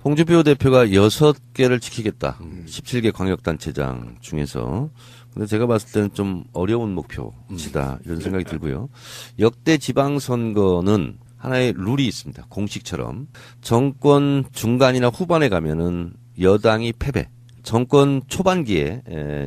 홍준표 대표가 6개를 지키겠다. 17개 광역단체장 중에서. 근데 제가 봤을 때는 좀 어려운 목표치다. 이런 생각이 들고요. 역대 지방선거는 하나의 룰이 있습니다. 공식처럼. 정권 중간이나 후반에 가면은 여당이 패배. 정권 초반기에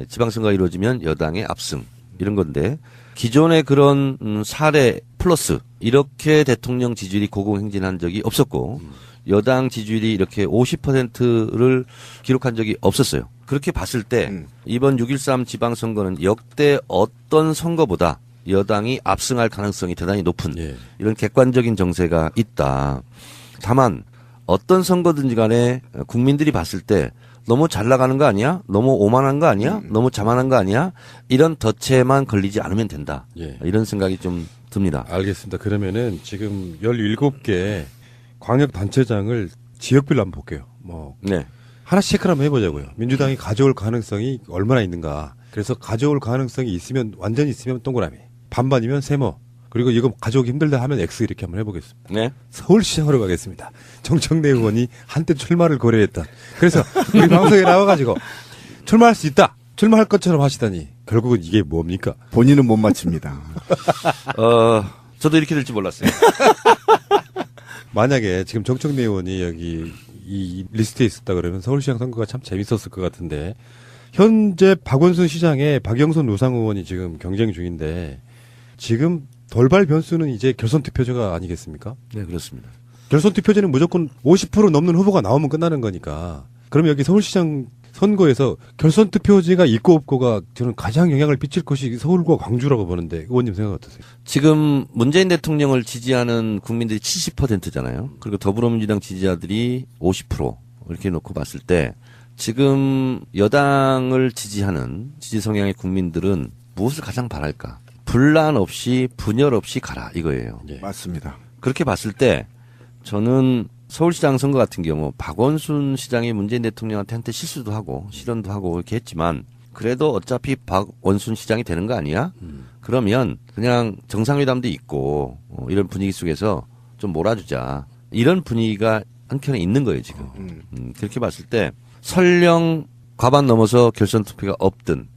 지방선거가 이루어지면 여당의 압승. 이런 건데 기존의 그런 사례 플러스 이렇게 대통령 지지율이 고공행진한 적이 없었고 여당 지지율이 이렇게 50%를 기록한 적이 없었어요. 그렇게 봤을 때 이번 6.13 지방선거는 역대 어떤 선거보다 여당이 압승할 가능성이 대단히 높은 이런 객관적인 정세가 있다. 다만 어떤 선거든지 간에 국민들이 봤을 때 너무 잘 나가는 거 아니야? 너무 오만한 거 아니야? 너무 자만한 거 아니야? 이런 덫에만 걸리지 않으면 된다. 이런 생각이 좀 듭니다. 알겠습니다. 그러면은 지금 17개 광역단체장을 지역별로 한번 볼게요. 네. 하나씩 체크를 한번 해보자고요. 민주당이 가져올 가능성이 얼마나 있는가. 그래서 가져올 가능성이 있으면, 완전히 있으면 동그라미. 반반이면 세모. 그리고 이거 가져오기 힘들다 하면 X 이렇게 한번 해보겠습니다. 네. 서울시장으로 가겠습니다. 정청래 의원이 한때 출마를 고려했던. 그래서 우리 방송에 나와가지고 출마할 수 있다. 출마할 것처럼 하시다니. 결국은 이게 뭡니까? 본인은 못 맞춥니다. 저도 이렇게 될지 몰랐어요. 만약에 지금 정청래 의원이 여기 이 리스트에 있었다 그러면 서울시장 선거가 참 재밌었을 것 같은데 현재 박원순 시장에 박영선 노상 의원이 지금 경쟁 중인데 지금 돌발 변수는 이제 결선 투표제가 아니겠습니까? 네, 그렇습니다. 결선 투표제는 무조건 50% 넘는 후보가 나오면 끝나는 거니까. 그럼 여기 서울시장 선거에서 결선 투표제가 있고 없고가 저는 가장 영향을 끼칠 것이 서울과 광주라고 보는데 의원님 생각 어떠세요? 지금 문재인 대통령을 지지하는 국민들이 70%잖아요. 그리고 더불어민주당 지지자들이 50% 이렇게 놓고 봤을 때 지금 여당을 지지하는 지지 성향의 국민들은 무엇을 가장 바랄까? 분란 없이 분열 없이 가라 이거예요. 맞습니다. 그렇게 봤을 때 저는 서울시장 선거 같은 경우 박원순 시장이 문재인 대통령한테 한테 실수도 하고 실언도 하고 이렇게 했지만 그래도 어차피 박원순 시장이 되는 거 아니야? 그러면 그냥 정상회담도 있고 이런 분위기 속에서 좀 몰아주자. 이런 분위기가 한켠에 있는 거예요 지금. 그렇게 봤을 때 설령 과반 넘어서 결선 투표가 없든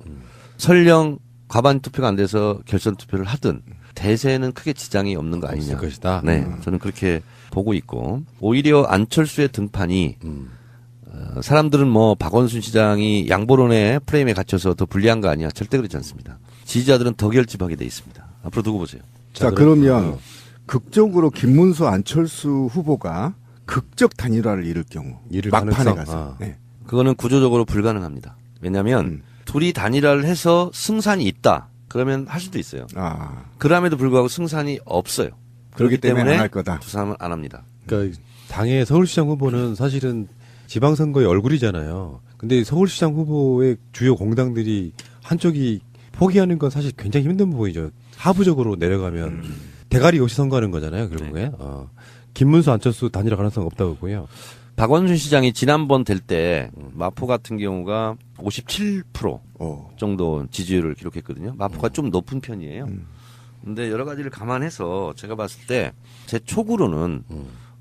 설령 과반 투표가 안 돼서 결선 투표를 하든 대세는 크게 지장이 없는 거 아니냐. 것이다. 네, 저는 그렇게 보고 있고 오히려 안철수의 등판이 사람들은 뭐 박원순 시장이 양보론의 프레임에 갇혀서 더 불리한 거 아니야. 절대 그렇지 않습니다. 지지자들은 더 결집하게 돼 있습니다. 앞으로 두고 보세요. 자, 그러면 극적으로 김문수 안철수 후보가 극적 단일화를 이룰 경우 막판에 가서 네. 그거는 구조적으로 불가능합니다. 왜냐하면 둘이 단일화를 해서 승산이 있다. 그러면 할 수도 있어요. 그럼에도 불구하고 승산이 없어요. 그렇기 때문에 안 할 거다. 두 사람은 안 합니다. 그러니까 당의 서울시장 후보는 사실은 지방선거의 얼굴이잖아요. 근데 서울시장 후보의 주요 공당들이 한쪽이 포기하는 건 사실 굉장히 힘든 부분이죠. 하부적으로 내려가면 대가리 없이 선거하는 거잖아요. 결국에. 김문수 안철수 단일화 가능성 없다고 보고요. 박원순 시장이 지난번 될 때 마포 같은 경우가 57% 정도 지지율을 기록했거든요. 마포가 좀 높은 편이에요. 근데 여러 가지를 감안해서 제가 봤을 때 제 촉으로는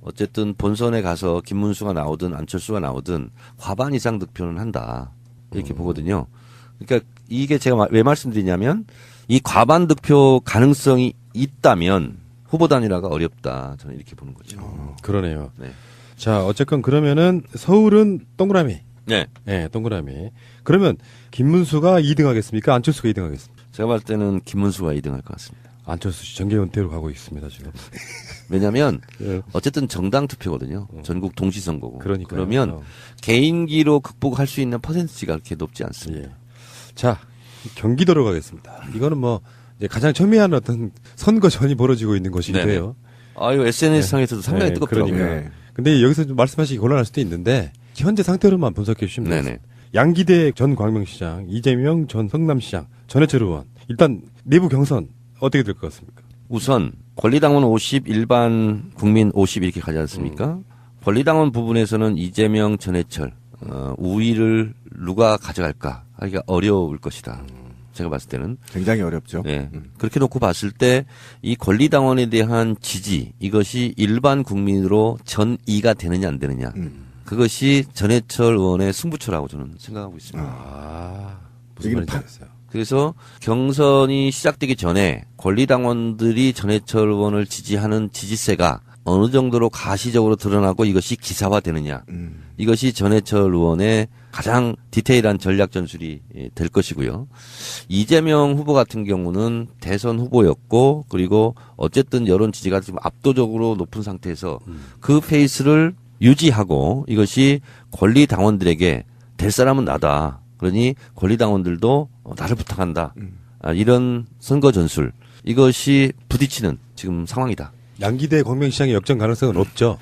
어쨌든 본선에 가서 김문수가 나오든 안철수가 나오든 과반 이상 득표는 한다. 이렇게 보거든요. 그러니까 이게 제가 왜 말씀드리냐면 이 과반 득표 가능성이 있다면 후보 단일화가 어렵다. 저는 이렇게 보는 거죠. 그러네요. 네. 자, 어쨌건 그러면은 서울은 동그라미. 네. 네, 동그라미. 그러면 김문수가 2등 하겠습니까? 안철수가 2등 하겠습니까? 제가 봤을 때는 김문수가 2등 할 것 같습니다. 안철수 씨 정계 은퇴로 가고 있습니다, 지금. 왜냐면 어쨌든 정당 투표거든요. 전국 동시선거고. 그러니까요. 그러면 개인기로 극복할 수 있는 퍼센티지가 그렇게 높지 않습니다. 자, 경기도로 가겠습니다. 이거는 뭐 이제 가장 첨예한 어떤 선거 전이 벌어지고 있는 것인데요. 아유, SNS상에서도 상당히 뜨겁더라고요. 그러니까. 근데 여기서 좀 말씀하시기 곤란할 수도 있는데 현재 상태로만 분석해 주시면 됩니다. 네네. 양기대 전 광명시장, 이재명 전 성남시장, 전해철 의원. 일단 내부 경선 어떻게 될 것 같습니까? 우선 권리당원 50, 일반 국민 50 이렇게 가지 않습니까? 권리당원 부분에서는 이재명, 전해철 우위를 누가 가져갈까 하기가 어려울 것이다. 제가 봤을 때는 굉장히 어렵죠. 네. 그렇게 놓고 봤을 때 이 권리당원에 대한 지지 이것이 일반 국민으로 전이가 되느냐 안 되느냐 그것이 전해철 의원의 승부처라고 저는 생각하고 있습니다. 무슨 여기는 말인지 알겠어요. 그래서 경선이 시작되기 전에 권리당원들이 전해철 의원을 지지하는 지지세가 어느 정도로 가시적으로 드러나고 이것이 기사화되느냐. 이것이 전해철 의원의 가장 디테일한 전략 전술이 될 것이고요. 이재명 후보 같은 경우는 대선 후보였고 그리고 어쨌든 여론 지지가 지금 압도적으로 높은 상태에서 그 페이스를 유지하고 이것이 권리당원들에게 될 사람은 나다. 그러니 권리당원들도 나를 부탁한다. 이런 선거 전술. 이것이 부딪히는 지금 상황이다. 양기대 광명시장의 역전 가능성은 없죠.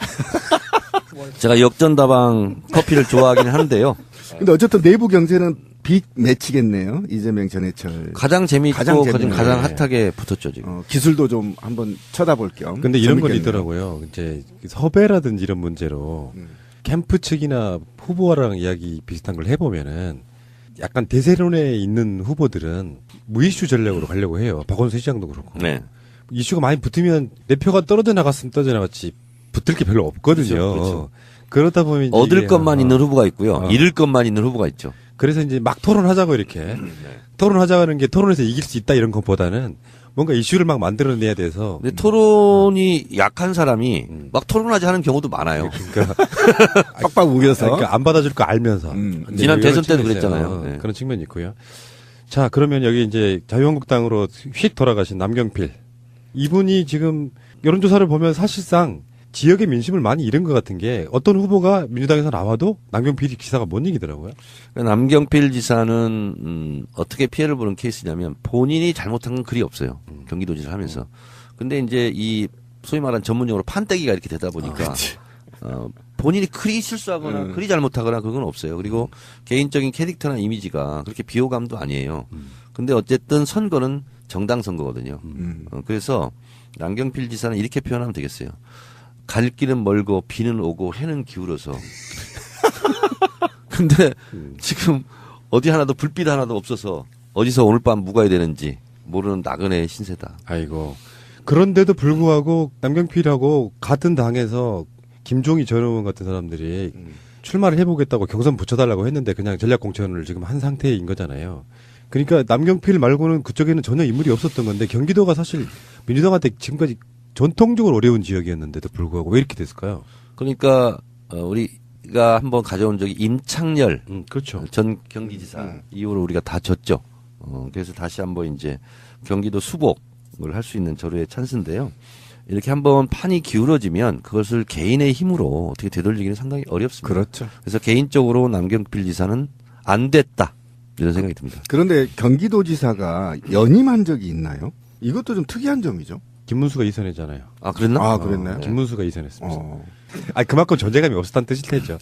제가 역전다방 커피를 좋아하기는 하는데요. 근데 어쨌든 내부 경제는 빅 매치겠네요. 이재명 전해철. 가장 재미있고 가장 재밌는 가장 네. 핫하게 붙었죠 지금. 기술도 좀 한번 쳐다볼 겸. 근데 이런 건 재밌겠네요. 있더라고요. 이제 섭외라든지 이런 문제로 캠프 측이나 후보와랑 이야기 비슷한 걸 해보면은 약간 대세론에 있는 후보들은 무이슈 전략으로 가려고 해요. 박원순 시장도 그렇고. 네. 이슈가 많이 붙으면 내 표가 떨어져 나갔으면 떨어져 나갔지 붙을 게 별로 없거든요. 그렇죠. 그러다 보면 이제 얻을 이게 것만 있는 후보가 있고요. 어. 잃을 것만 있는 후보가 있죠. 그래서 이제 막 토론하자고 이렇게 토론하자는 게 토론에서 이길 수 있다 이런 것보다는 뭔가 이슈를 막 만들어내야 돼서 근데 토론이 약한 사람이 막 토론하지 하는 경우도 많아요. 그러니까, 빡빡 우겨서. 그러니까 안 받아줄 거 알면서 근데 지난 이런 대선 때도 측면이 있어요. 그랬잖아요. 네. 그런 측면이 있고요. 자 그러면 여기 이제 자유한국당으로 휙 돌아가신 남경필 이분이 지금 여론조사를 보면 사실상 지역의 민심을 많이 잃은 것 같은 게 어떤 후보가 민주당에서 나와도 남경필 기사가 못 이기더라고요. 남경필 지사는 어떻게 피해를 보는 케이스냐면 본인이 잘못한 건 그리 없어요. 경기도지사를 하면서. 근데 이제 이 소위 말하는 전문용어로 판때기가 이렇게 되다 보니까 본인이 그리 실수하거나 그리 잘못하거나 그건 없어요. 그리고 개인적인 캐릭터나 이미지가 그렇게 비호감도 아니에요. 근데 어쨌든 선거는 정당 선거거든요. 그래서 남경필 지사는 이렇게 표현하면 되겠어요. 갈 길은 멀고 비는 오고 해는 기울어서. 근데 지금 어디 하나도 불빛 하나도 없어서 어디서 오늘 밤 묵어야 되는지 모르는 나그네의 신세다. 아이고. 그런데도 불구하고 남경필하고 같은 당에서 김종희 전 의원 같은 사람들이 출마를 해보겠다고 경선 붙여달라고 했는데 그냥 전략공천을 지금 한 상태인 거잖아요. 그러니까 남경필 말고는 그쪽에는 전혀 인물이 없었던 건데 경기도가 사실 민주당한테 지금까지 전통적으로 어려운 지역이었는데도 불구하고 왜 이렇게 됐을까요? 그러니까 우리가 한번 가져온 적이 임창열 그렇죠. 전 경기지사 이후로 우리가 다 졌죠. 그래서 다시 한번 이제 경기도 수복을 할 수 있는 저로의 찬스인데요. 이렇게 한번 판이 기울어지면 그것을 개인의 힘으로 어떻게 되돌리기는 상당히 어렵습니다. 그렇죠. 그래서 개인적으로 남경필 지사는 안 됐다 이런 생각이 듭니다. 그런데 경기도지사가 연임한 적이 있나요? 이것도 좀 특이한 점이죠. 김문수가 이선했잖아요. 아 그랬나? 아, 그랬나요? 김문수가 이선했습니다. 어. 아 그만큼 존재감이 없었다는 뜻일 테죠.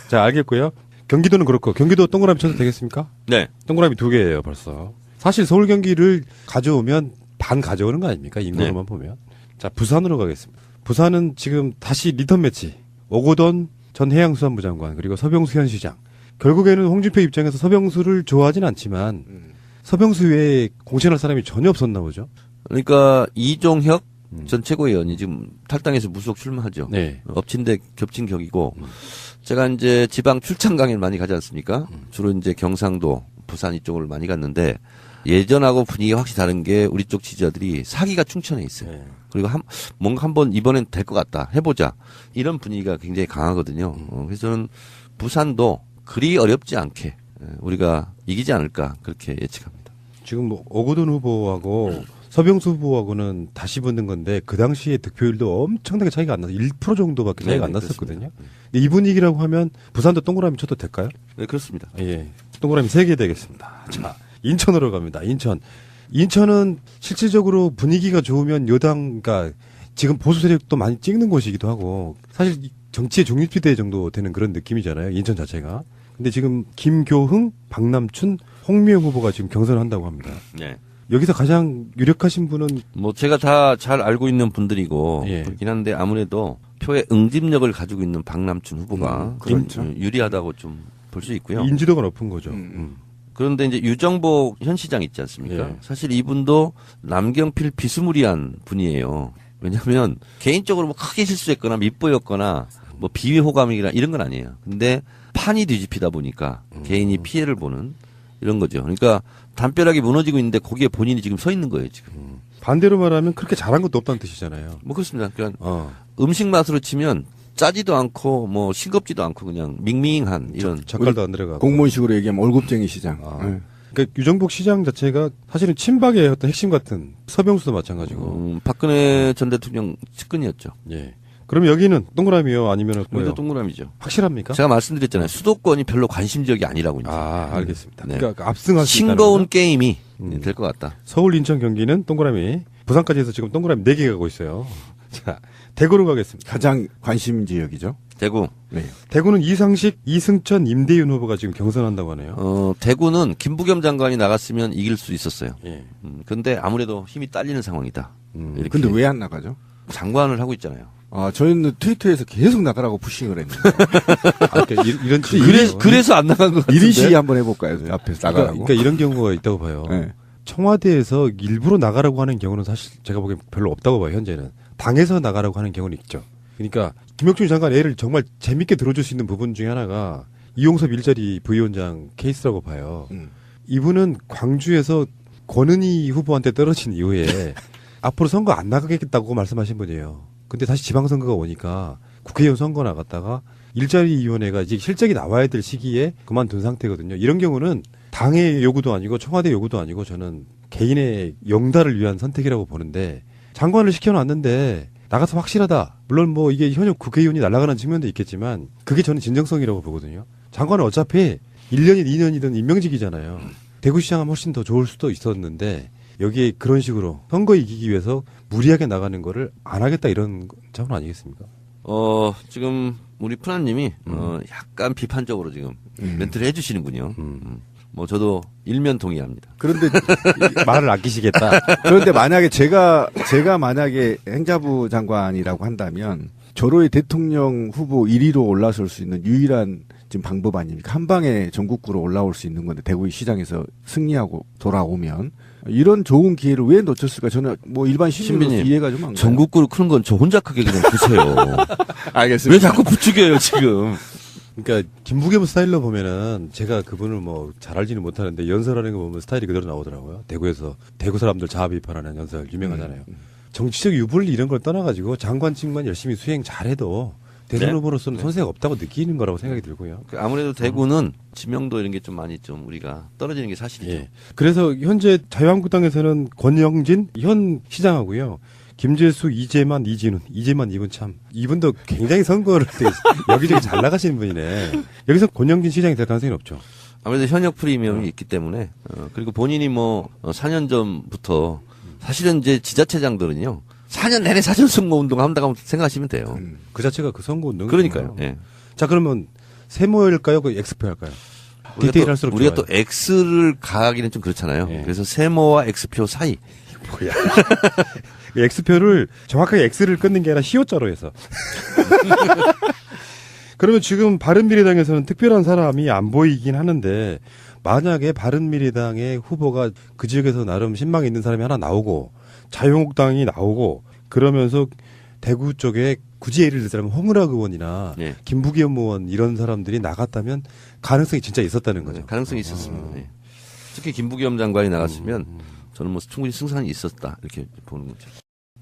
자 알겠고요. 경기도는 그렇고 경기도 동그라미 쳐도 되겠습니까? 네. 동그라미 2개예요 벌써. 사실 서울 경기를 가져오면 반 가져오는 거 아닙니까? 인구로만 보면. 자 부산으로 가겠습니다. 부산은 지금 다시 리턴 매치. 오고돈 전 해양수산부 장관 그리고 서병수 현 시장. 결국에는 홍준표 입장에서 서병수를 좋아하진 않지만 서병수 외에 공천할 사람이 전혀 없었나 보죠. 그러니까 이종혁 전 최고위원이 지금 탈당해서 무소속 출마하죠. 네. 엎친 데 겹친 격이고 제가 이제 지방 출장 강의를 많이 가지 않습니까? 주로 이제 경상도, 부산 이쪽을 많이 갔는데 예전하고 분위기가 확실히 다른 게 우리 쪽 지지자들이 사기가 충천해 있어요. 네. 그리고 뭔가 한번 이번엔 될 것 같다. 해보자. 이런 분위기가 굉장히 강하거든요. 그래서 저는 부산도 그리 어렵지 않게 우리가 이기지 않을까 그렇게 예측합니다. 지금 뭐 오고돈 후보하고 서병수 후보하고는 다시 붙는 건데 그 당시에 득표율도 엄청나게 차이가 안 나서 1% 정도밖에 차이가 안 네, 났었거든요. 근데 이 분위기라고 하면 부산도 동그라미 쳐도 될까요? 네, 그렇습니다. 예. 동그라미 3개 되겠습니다. 자, 인천으로 갑니다. 인천은 실질적으로 분위기가 좋으면 여당, 그러니까 지금 보수 세력도 많이 찍는 곳이기도 하고 사실 정치의 종립지대 정도 되는 그런 느낌이잖아요. 인천 자체가. 근데 지금 김교흥, 박남춘, 홍미영 후보가 지금 경선을 한다고 합니다. 네. 여기서 가장 유력하신 분은 뭐 제가 다 잘 알고 있는 분들이고 예. 그렇긴 한데 아무래도 표의 응집력을 가지고 있는 박남춘 후보가 그렇죠. 유리하다고 좀 볼 수 있고요. 인지도가 높은 거죠. 그런데 이제 유정복 현 시장 있지 않습니까? 예. 사실 이분도 남경필 비스무리한 분이에요. 왜냐하면 개인적으로 뭐 크게 실수했거나 밑보였거나 뭐 비위 호감이나 이런 건 아니에요. 근데 판이 뒤집히다 보니까 개인이 피해를 보는 이런 거죠. 그러니까 담벼락이 무너지고 있는데 거기에 본인이 지금 서 있는 거예요, 지금. 반대로 말하면 그렇게 잘한 것도 없다는 뜻이잖아요. 뭐 그렇습니다. 그러니까 음식 맛으로 치면 짜지도 않고 뭐 싱겁지도 않고 그냥 밍밍한 이런 젓갈도 안 들어가고. 공무원식으로 얘기하면 월급쟁이 시장. 네. 그러니까 유정복 시장 자체가 사실은 친박의 어떤 핵심 같은 서병수도 마찬가지고. 박근혜 전 대통령 측근이었죠. 예. 그럼 여기는 동그라미요, 아니면 여기도 뭐요? 동그라미죠. 확실합니까? 제가 말씀드렸잖아요. 수도권이 별로 관심 지역이 아니라고. 이제. 알겠습니다. 네. 그러니까 압승할 수 있다는 싱거운 거죠? 게임이 될 것 같다. 서울, 인천, 경기는 동그라미. 부산까지 해서 지금 동그라미 4개 가고 있어요. 자, 대구로 가겠습니다. 가장 관심 지역이죠. 대구. 네. 대구는 이상식, 이승천, 임대윤 후보가 지금 경선한다고 하네요. 대구는 김부겸 장관이 나갔으면 이길 수 있었어요. 예. 근데 아무래도 힘이 딸리는 상황이다. 이렇게 근데 왜 안 나가죠? 장관을 하고 있잖아요. 저희는 트위터에서 계속 나가라고 푸싱을 했는데. 그러니까 이런 그래서 안 나간 것 같은데. 1인 시위 한번 해볼까요? 앞에서 나가라고. 그러니까 이런 경우가 있다고 봐요. 네. 청와대에서 일부러 나가라고 하는 경우는 사실 제가 보기엔 별로 없다고 봐요, 현재는. 당에서 나가라고 하는 경우는 있죠. 그러니까 김혁준 장관 애를 정말 재밌게 들어줄 수 있는 부분 중에 하나가 이용섭 일자리 부위원장 케이스라고 봐요. 이분은 광주에서 권은희 후보한테 떨어진 이후에 앞으로 선거 안 나가겠다고 말씀하신 분이에요. 근데 다시 지방선거가 오니까 국회의원 선거 나갔다가 일자리위원회가 이제 실적이 나와야 될 시기에 그만둔 상태거든요. 이런 경우는 당의 요구도 아니고 청와대 요구도 아니고 저는 개인의 영달을 위한 선택이라고 보는데 장관을 시켜놨는데 나가서 확실하다. 물론 뭐 이게 현역 국회의원이 날아가는 측면도 있겠지만 그게 저는 진정성이라고 보거든요. 장관은 어차피 1년이든 2년이든 임명직이잖아요. 대구시장 하면 훨씬 더 좋을 수도 있었는데 여기에 그런 식으로 선거 이기기 위해서 무리하게 나가는 거를 안 하겠다 이런 차원 아니겠습니까? 지금 우리 푸나님이 약간 비판적으로 지금 멘트를 해주시는군요. 뭐 저도 일면 동의합니다. 그런데 말을 아끼시겠다. 그런데 만약에 제가 만약에 행자부 장관이라고 한다면 저로의 대통령 후보 1위로 올라설 수 있는 유일한 지금 방법 아닙니까? 한 방에 전국구로 올라올 수 있는 건데 대구 시장에서 승리하고 돌아오면 이런 좋은 기회를 왜 놓쳤을까? 저는 뭐 일반 시민으로서 이해가 좀 안 가요. 전국구를 크는 건 저 혼자 크게 그냥 드세요. 알겠습니다. 왜 자꾸 부추겨요 지금? 그러니까 김부겸 스타일로 보면은 제가 그분을 뭐 잘 알지는 못하는데 연설하는 거 보면 스타일이 그대로 나오더라고요. 대구에서 대구 사람들 자아 비판하는 연설 유명하잖아요. 정치적 유불리 이런 걸 떠나가지고 장관직만 열심히 수행 잘해도 대선 후보로서는 손색 없다고 느끼는 거라고 생각이 들고요. 아무래도 대구는 지명도 이런 게 좀 많이 좀 우리가 떨어지는 게 사실이죠. 예. 그래서 현재 자유한국당에서는 권영진 현 시장하고요. 김재수, 이재만, 이진훈. 이재만 이분 참. 이분도 굉장히 선거를 되게 여기저기 잘 나가시는 분이네. 여기서 권영진 시장이 될 가능성이 없죠. 아무래도 현역 프리미엄이 있기 때문에 그리고 본인이 뭐 4년 전부터 사실은 이제 지자체장들은요. 4년 내내 사전선거 운동 한다고 생각하시면 돼요. 그 자체가 그 선거 운동. 그러니까요. 예. 자, 그러면 세모일까요? 그 엑스표 할까요? 디테일할수록 우리가 좋아요. 또 X를 가하기는 좀 그렇잖아요. 예. 그래서 세모와 X표 사이. 뭐야. X표를 정확하게 X를 끊는 게 아니라 시오자로 해서. 그러면 지금 바른미래당에서는 특별한 사람이 안 보이긴 하는데 만약에 바른미래당의 후보가 그 지역에서 나름 신망이 있는 사람이 하나 나오고 자유한국당이 나오고 그러면서 대구 쪽에 굳이 예를 들자면 홍은학 의원이나 예. 김부겸 의원 이런 사람들이 나갔다면 가능성이 진짜 있었다는 거죠. 가능성이 있었습니다. 예. 특히 김부겸 장관이 나갔으면 저는 뭐 충분히 승산이 있었다 이렇게 보는 거죠.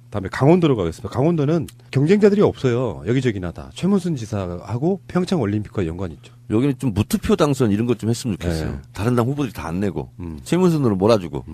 다음에 강원도로 가겠습니다. 강원도는 경쟁자들이 없어요. 여기저기나 다. 최문순 지사하고 평창 올림픽과 연관이 있죠. 여기는 좀 무투표 당선 이런 것 좀 했으면 좋겠어요. 네. 다른 당 후보들이 다 안 내고 최문순으로 몰아주고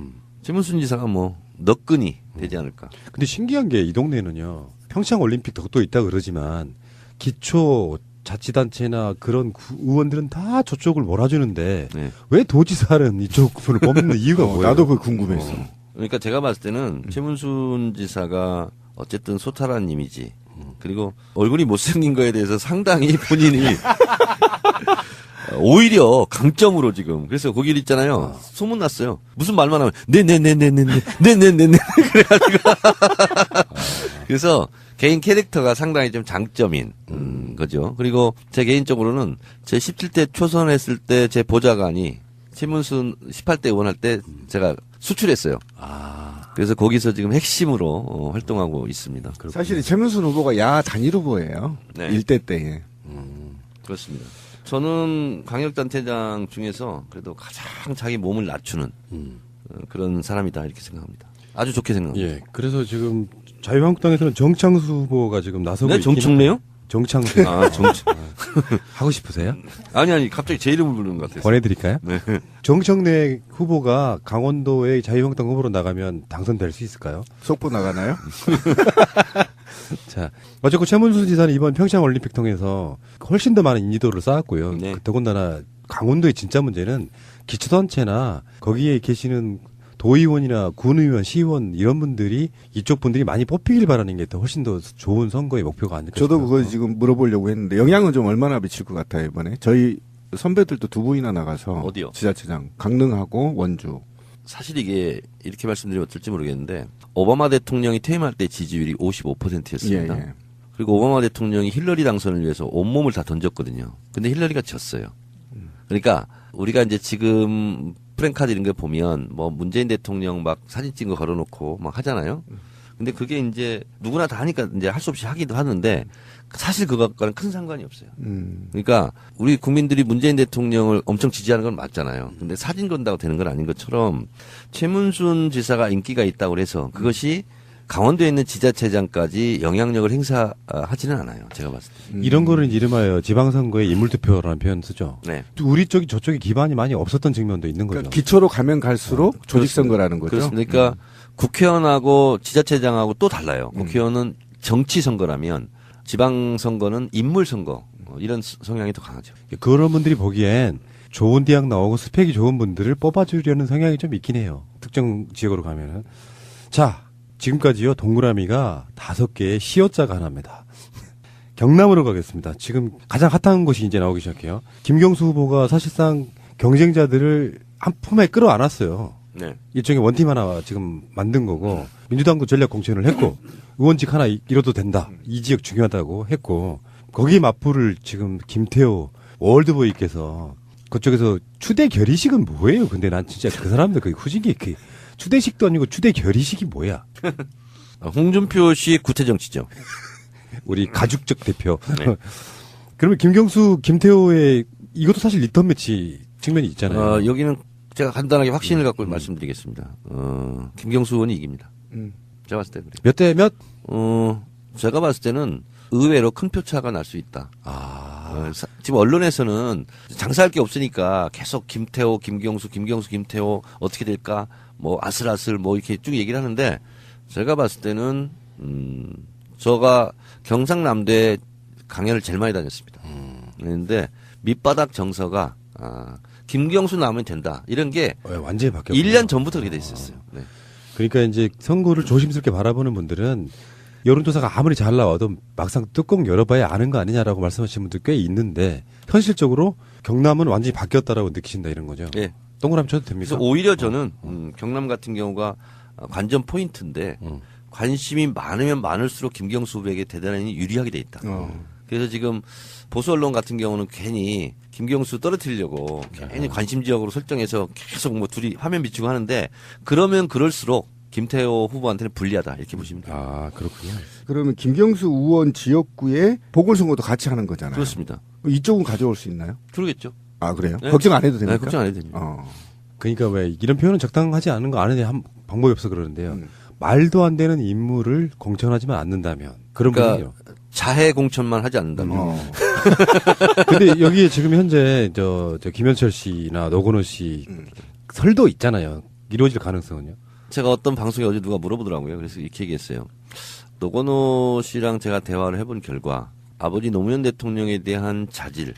최문순 지사가 뭐 너끈이 되지 않을까. 근데 신기한 게 이 동네는요. 평창 올림픽 덕도 있다 그러지만 기초 자치단체나 그런 의원들은 다 저쪽을 몰아주는데 네. 왜 도지사는 이쪽 분을 뽑는 이유가 뭐예요? 나도 그거 궁금했어. 그러니까 제가 봤을 때는 최문순 지사가 어쨌든 소탈한 이미지 그리고 얼굴이 못생긴 거에 대해서 상당히 본인이 오히려 강점으로 지금 그래서 거기 있잖아요. 소문났어요. 무슨 말만 하면 네네네네네네 그래가지고 그래서 개인 캐릭터가 상당히 좀 장점인 거죠. 그리고 제 개인적으로는 제 17대 초선했을 때 제 보좌관이 최문순 18대 의원할 때 제가 수출했어요. 그래서 거기서 지금 핵심으로 활동하고 있습니다. 사실 최문순 후보가 야 단일 후보예요. 네. 일대 때에. 그렇습니다. 저는 광역단체장 중에서 그래도 가장 자기 몸을 낮추는 그런 사람이다 이렇게 생각합니다. 아주 좋게 생각합니다. 예. 그래서 지금 자유한국당에서는 정창수 후보가 지금 나서고 네, 있긴 정청래요? 한데. 정창수. 아, 하고 싶으세요? 아니, 갑자기 제 이름을 부르는 것 같아서. 권해드릴까요? 네. 정청래 후보가 강원도의 자유한국당 후보로 나가면 당선될 수 있을까요? 속보 나가나요? 자, 어쨌든 최문순 지사는 이번 평창 올림픽 통해서 훨씬 더 많은 인지도를 쌓았고요. 네. 더군다나 강원도의 진짜 문제는 기초단체나 거기에 계시는 도의원이나 군의원, 시의원 이런 분들이 이쪽 분들이 많이 뽑히길 바라는 게 더 훨씬 더 좋은 선거의 목표가 아닐까 저도 싶어요. 그거 지금 물어보려고 했는데 영향은 좀 얼마나 미칠 것 같아요 이번에. 저희 선배들도 두 분이나 나가서 어디요? 지자체장 강릉하고 원주. 사실 이게 이렇게 말씀드리면 어떨지 모르겠는데 오바마 대통령이 퇴임할 때 지지율이 55%였습니다. 예. 그리고 오바마 대통령이 힐러리 당선을 위해서 온몸을 다 던졌거든요. 근데 힐러리가 졌어요. 그러니까 우리가 이제 지금 프랭카드 이런 거 보면 뭐 문재인 대통령 막 사진 찍은 거 걸어놓고 막 하잖아요. 근데 그게 이제 누구나 다 하니까 이제 할 수 없이 하기도 하는데 사실 그것과는 큰 상관이 없어요. 그러니까 우리 국민들이 문재인 대통령을 엄청 지지하는 건 맞잖아요. 근데 사진 건다고 되는 건 아닌 것처럼 최문순 지사가 인기가 있다고 해서 그것이 강원도에 있는 지자체장까지 영향력을 행사하지는 않아요. 제가 봤을 때. 이런 거를 이름하여 지방선거의 인물투표라는 표현 쓰죠. 네. 우리 쪽이 저쪽에 기반이 많이 없었던 측면도 있는 거죠. 그러니까 기초로 가면 갈수록 조직선거라는 거죠. 그렇습니다. 그러니까 국회의원하고 지자체장하고 또 달라요. 국회의원은 정치 선거라면 지방선거는 인물 선거 이런 성향이 더 강하죠. 그런 분들이 보기엔 좋은 대학 나오고 스펙이 좋은 분들을 뽑아주려는 성향이 좀 있긴 해요. 특정 지역으로 가면은. 자, 지금까지요, 동그라미가 5개의 시어자가 하나입니다. 경남으로 가겠습니다. 지금 가장 핫한 곳이 이제 나오기 시작해요. 김경수 후보가 사실상 경쟁자들을 한 품에 끌어안았어요. 네. 일종의 원팀 하나 지금 만든 거고, 민주당도 전략 공천을 했고, 의원직 하나 잃어도 된다. 이 지역 중요하다고 했고, 거기에 맞불을 지금 김태호 월드보이께서 그쪽에서 추대 결의식은 뭐예요? 근데 난 진짜 그 사람들 그 후진기 그 추대식도 아니고 추대 결의식이 뭐야? 홍준표 씨 구태정치죠. 우리 가죽적 대표. 네. 그러면 김경수, 김태호의 이것도 사실 리턴 매치 측면이 있잖아요. 여기는 제가 간단하게 확신을 갖고 말씀드리겠습니다. 김경수 의원이 이깁니다. 제가 봤을 때 그래요. 몇 대 몇? 제가 봤을 때는 의외로 큰 표차가 날 수 있다. 지금 언론에서는 장사할 게 없으니까 계속 김태호, 김경수, 김태호 어떻게 될까? 뭐 아슬아슬 뭐 이렇게 쭉 얘기를 하는데 제가 봤을 때는 저가 경상남도에 강연을 제일 많이 다녔습니다. 그런데 밑바닥 정서가 김경수 나오면 된다. 이런 게 완전히 바뀌었고 1년 전부터 그렇게 돼 있었어요. 네. 그러니까 이제 선거를 조심스럽게 바라보는 분들은 여론조사가 아무리 잘 나와도 막상 뚜껑 열어봐야 아는 거 아니냐라고 말씀하시는 분들 꽤 있는데 현실적으로 경남은 완전히 바뀌었다라고 느끼신다 이런 거죠. 네. 동그라미 쳐도 됩니까? 그래서 오히려 저는 경남 같은 경우가 관전 포인트인데 관심이 많으면 많을수록 김경수 후보에게 대단히 유리하게 돼 있다. 그래서 지금 보수 언론 같은 경우는 괜히 김경수 떨어뜨리려고 괜히 관심 지역으로 설정해서 계속 뭐 둘이 화면 비추고 하는데 그러면 그럴수록 김태호 후보한테는 불리하다 이렇게 보시면 돼요. 아 그렇군요. 그러면 김경수 의원 지역구에 보궐선거도 같이 하는 거잖아요. 그렇습니다. 이쪽은 가져올 수 있나요? 그러겠죠. 아 그래요? 네. 걱정 안 해도 됩니까? 네, 걱정 안 해도 됩니다. 그러니까 왜 이런 표현은 적당하지 않은 거 아는데 한 방법이 없어 그러는데요. 말도 안 되는 인물을 공천하지만 않는다면 그런 분이요. 자해 공천만 하지 않는다면. 근데 여기에 지금 현재 저 김현철 씨나 노건호 씨 설도 있잖아요. 이루어질 가능성은요. 제가 어떤 방송에 어제 누가 물어보더라고요. 그래서 이렇게 얘기했어요. 노건호 씨랑 제가 대화를 해본 결과 아버지 노무현 대통령에 대한 자질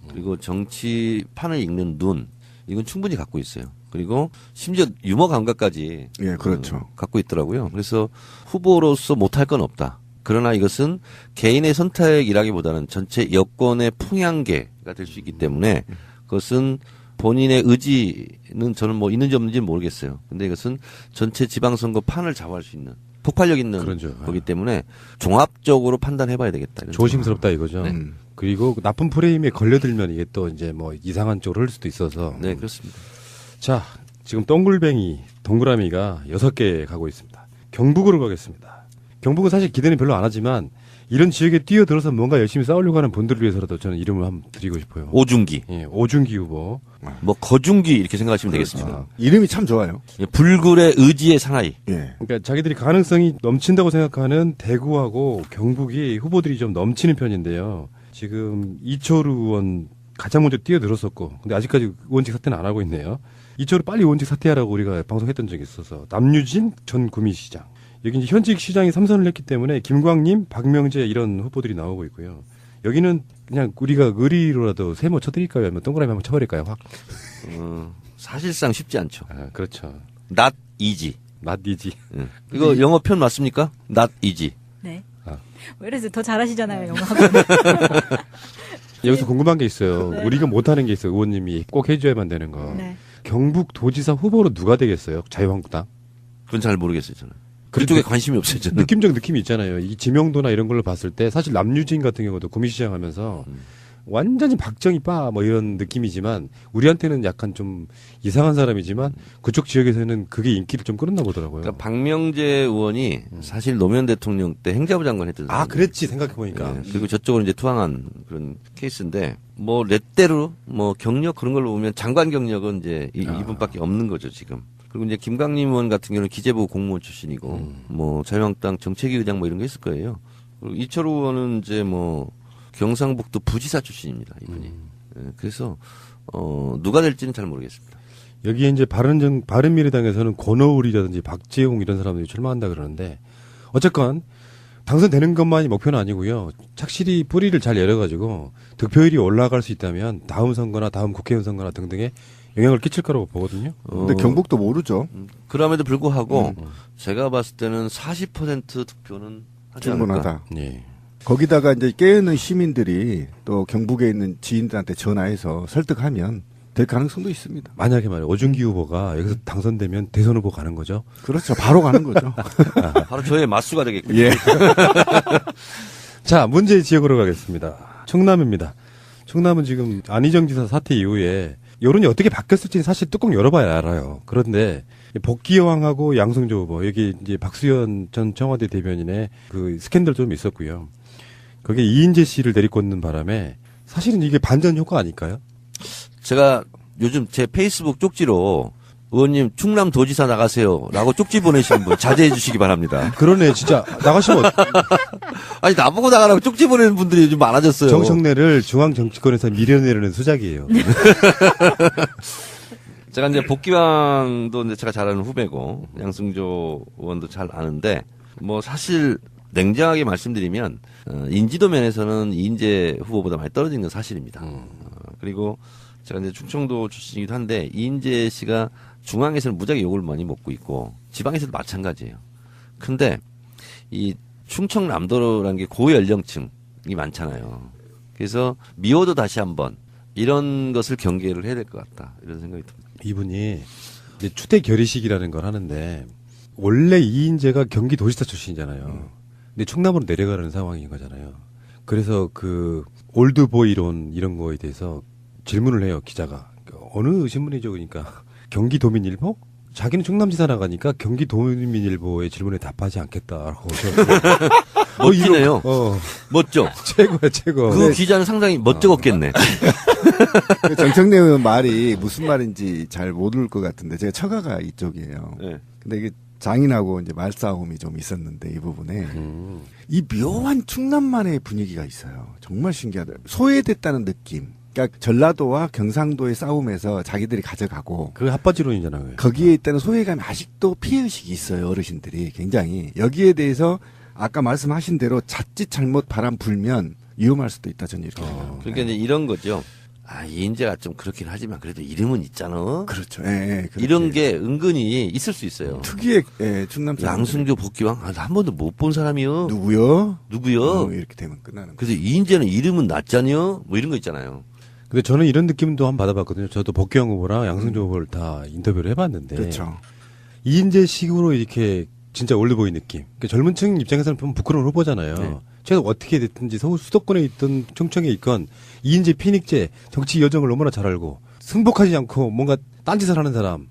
그리고 정치판을 읽는 눈 이건 충분히 갖고 있어요. 그리고 심지어 유머 감각까지 예, 그렇죠. 갖고 있더라고요. 그래서 후보로서 못할 건 없다. 그러나 이것은 개인의 선택이라기보다는 전체 여권의 풍향계가 될 수 있기 때문에 그것은 본인의 의지는 저는 뭐 있는지 없는지는 모르겠어요. 근데 이것은 전체 지방선거 판을 좌우할 수 있는 폭발력 있는 그렇죠. 거기 때문에 종합적으로 판단해봐야 되겠다. 조심스럽다 이거죠. 네. 그리고 나쁜 프레임에 걸려들면 이게 또 이제 뭐 이상한 쪽으로 흘 수도 있어서. 네, 그렇습니다. 자, 지금 동글뱅이, 동그라미가 6개 가고 있습니다. 경북으로 가겠습니다. 경북은 사실 기대는 별로 안 하지만 이런 지역에 뛰어들어서 뭔가 열심히 싸우려고 하는 분들을 위해서라도 저는 이름을 한번 드리고 싶어요. 오중기, 예, 오중기 후보. 뭐 거중기 이렇게 생각하시면 되겠습니다. 아, 이름이 참 좋아요. 예, 불굴의 의지의 사나이. 예. 그러니까 자기들이 가능성이 넘친다고 생각하는 대구하고 경북이 후보들이 좀 넘치는 편인데요. 지금 이철우 의원 가장 먼저 뛰어들었었고, 근데 아직까지 의원직 사퇴는 안 하고 있네요. 이철우 빨리 의원직 사퇴하라고 우리가 방송했던 적이 있어서 남유진 전 구미시장. 여기 이제 현직 시장이 3선을 했기 때문에 김광림, 박명재 이런 후보들이 나오고 있고요. 여기는 그냥 우리가 의리로라도 세모 쳐드릴까요? 아니면 동그라미 한번 쳐버릴까요? 확. 사실상 쉽지 않죠. 아, 그렇죠. Not easy. 낫이지. 예. 이거 영어 표현 맞습니까? Not easy. 네. 아. 왜 이래서 더 잘하시잖아요, 영어하고. 여기서 궁금한 게 있어요. 네. 우리가 못하는 게 있어요. 의원님이 꼭 해줘야만 되는 거. 네. 경북도지사 후보로 누가 되겠어요? 자유한국당? 그건 잘 모르겠어요, 저는. 그쪽에 관심이 없어요, 저는. 느낌적 느낌이 있잖아요. 이 지명도나 이런 걸로 봤을 때 사실 남유진 같은 경우도 구미시장 하면서 완전히 박정희 빠 뭐 이런 느낌이지만 우리한테는 약간 좀 이상한 사람이지만 그쪽 지역에서는 그게 인기를 좀 끌었나 보더라고요. 그러니까 박명재 의원이 사실 노무현 대통령 때 행자부 장관 했던 아, 사람이에요. 그랬지 생각해보니까. 예, 그리고 저쪽으로 이제 투항한 그런 케이스인데 뭐 렛대로 뭐 경력 그런 걸로 보면 장관 경력은 이제 이분밖에 없는 거죠 지금. 그리고 이제 김광림 의원 같은 경우는 기재부 공무원 출신이고 뭐 자유한국당 정책위 의장 뭐 이런 거 있을 거예요. 그리고 이철우 의원은 이제 뭐 경상북도 부지사 출신입니다 이분이. 예, 그래서 누가 될지는 잘 모르겠습니다. 여기에 이제 바른미래당에서는 권오울이라든지 박재홍 이런 사람들이 출마한다 그러는데 어쨌건 당선되는 것만이 목표는 아니고요. 착실히 뿌리를 잘 열어가지고 득표율이 올라갈 수 있다면 다음 선거나 다음 국회의원 선거나 등등에 영향을 끼칠 거라고 보거든요. 근데 경북도 모르죠. 그럼에도 불구하고 제가 봤을 때는 40% 득표는 하지 않을까. 충분하다. 예. 거기다가 이제 깨어있는 시민들이 또 경북에 있는 지인들한테 전화해서 설득하면 될 가능성도 있습니다. 만약에 말이에요. 오준기 후보가 여기서 당선되면 대선 후보 가는 거죠. 그렇죠. 바로 가는 거죠. 바로 저의 맞수가 되겠군요. 예. 자, 문제의 지역으로 가겠습니다. 충남입니다. 충남은 지금 안희정 지사 사태 이후에 여론이 어떻게 바뀌었을지는 사실 뚜껑 열어봐야 알아요. 그런데 복귀여왕하고 양승조 후보 여기 이제 박수현 전 청와대 대변인의 그 스캔들 좀 있었고요. 거기에 이인재 씨를 데리고 는 바람에 사실은 이게 반전 효과 아닐까요? 제가 요즘 제 페이스북 쪽지로 의원님 충남도지사 나가세요라고 쪽지 보내시는 분 자제해 주시기 바랍니다. 그러네, 진짜 나가시면 아니 나보고 나가라고 쪽지 보내는 분들이 요즘 많아졌어요. 정청래를 중앙 정치권에서 밀어내려는 수작이에요. 제가 이제 복귀왕도 이제 제가 잘 아는 후배고 양승조 의원도 잘 아는데 뭐 사실 냉정하게 말씀드리면 인지도 면에서는 이인재 후보보다 많이 떨어진 건 사실입니다. 그리고 제가 이제 충청도 출신이기도 한데 이인재 씨가 중앙에서는 무지하게 욕을 많이 먹고 있고 지방에서도 마찬가지예요. 근데 이 충청남도라는 게 고연령층이 많잖아요. 그래서 미워도 다시 한번 이런 것을 경계를 해야 될 것 같다 이런 생각이 듭니다. 이분이 이제 추대 결의식이라는 걸 하는데 원래 이인재가 경기도지사 출신이잖아요. 근데 충남으로 내려가는 상황인 거잖아요. 그래서 그 올드보이론 이런 거에 대해서 질문을 해요, 기자가. 어느 신문이죠? 그러니까 경기도민일보? 자기는 충남지사 나가니까 경기도민일보의 질문에 답하지 않겠다라고. 멋지네요. 멋져. 최고야, 최고. 그 기자는 상당히 멋쩍었겠네. 정청래 의원 말이 무슨 말인지 잘 모를 것 같은데 제가 처가가 이쪽이에요. 네. 근데 이게 장인하고 이제 말싸움이 좀 있었는데 이 부분에 이 묘한 충남만의 분위기가 있어요. 정말 신기하다. 소외됐다는 느낌. 그러니까 전라도와 경상도의 싸움에서 자기들이 가져가고 그 핫바지론이잖아요. 거기에 있다는 소외감이 아직도 피해의식이 있어요. 어르신들이 굉장히. 여기에 대해서 아까 말씀하신 대로 자칫 잘못 바람 불면 위험할 수도 있다. 저는 이렇게 생각합니다. 그러니까 이제 이런 거죠. 아, 이인재가 좀 그렇긴 하지만 그래도 이름은 있잖아. 그렇죠. 예, 그렇게. 이런 게 은근히 있을 수 있어요. 특유의 충남 사람들. 양승조 복귀왕 한 번도 못 본 사람이요. 누구요? 누구요? 이렇게 되면 끝나는 거예요. 그래서 이인재는 이름은 낫잖여. 뭐 이런 거 있잖아요. 근데 저는 이런 느낌도 한번 받아봤거든요. 저도 복귀왕 후보랑 양승조 후보를 다 인터뷰를 해봤는데. 그렇죠. 이인재 식으로 이렇게 진짜 올드보이 느낌. 그러니까 젊은 층 입장에서는 보면 부끄러운 후보잖아요. 네. 최소 어떻게 됐든지 서울 수도권에 있던 충청에 있건 이인재 피닉제 정치 여정을 너무나 잘 알고 승복하지 않고 뭔가 딴짓을 하는 사람.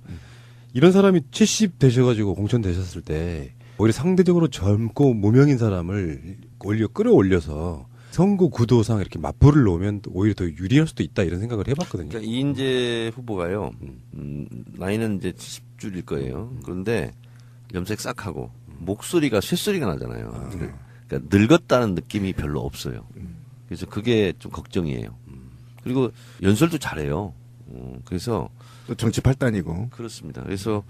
이런 사람이 70 되셔가지고 공천 되셨을 때 오히려 상대적으로 젊고 무명인 사람을 오히려 끌어올려서 선거 구도상 이렇게 맞불을 놓으면 오히려 더 유리할 수도 있다 이런 생각을 해봤거든요. 그러니까 이인재 후보가요. 나이는 이제 70줄일 거예요. 그런데 염색 싹 하고 목소리가 쇳소리가 나잖아요. 그러니까 늙었다는 느낌이 별로 없어요. 그래서 그게 좀 걱정이에요. 그리고 연설도 잘해요. 그래서 또 정치 팔단이고. 그렇습니다. 그래서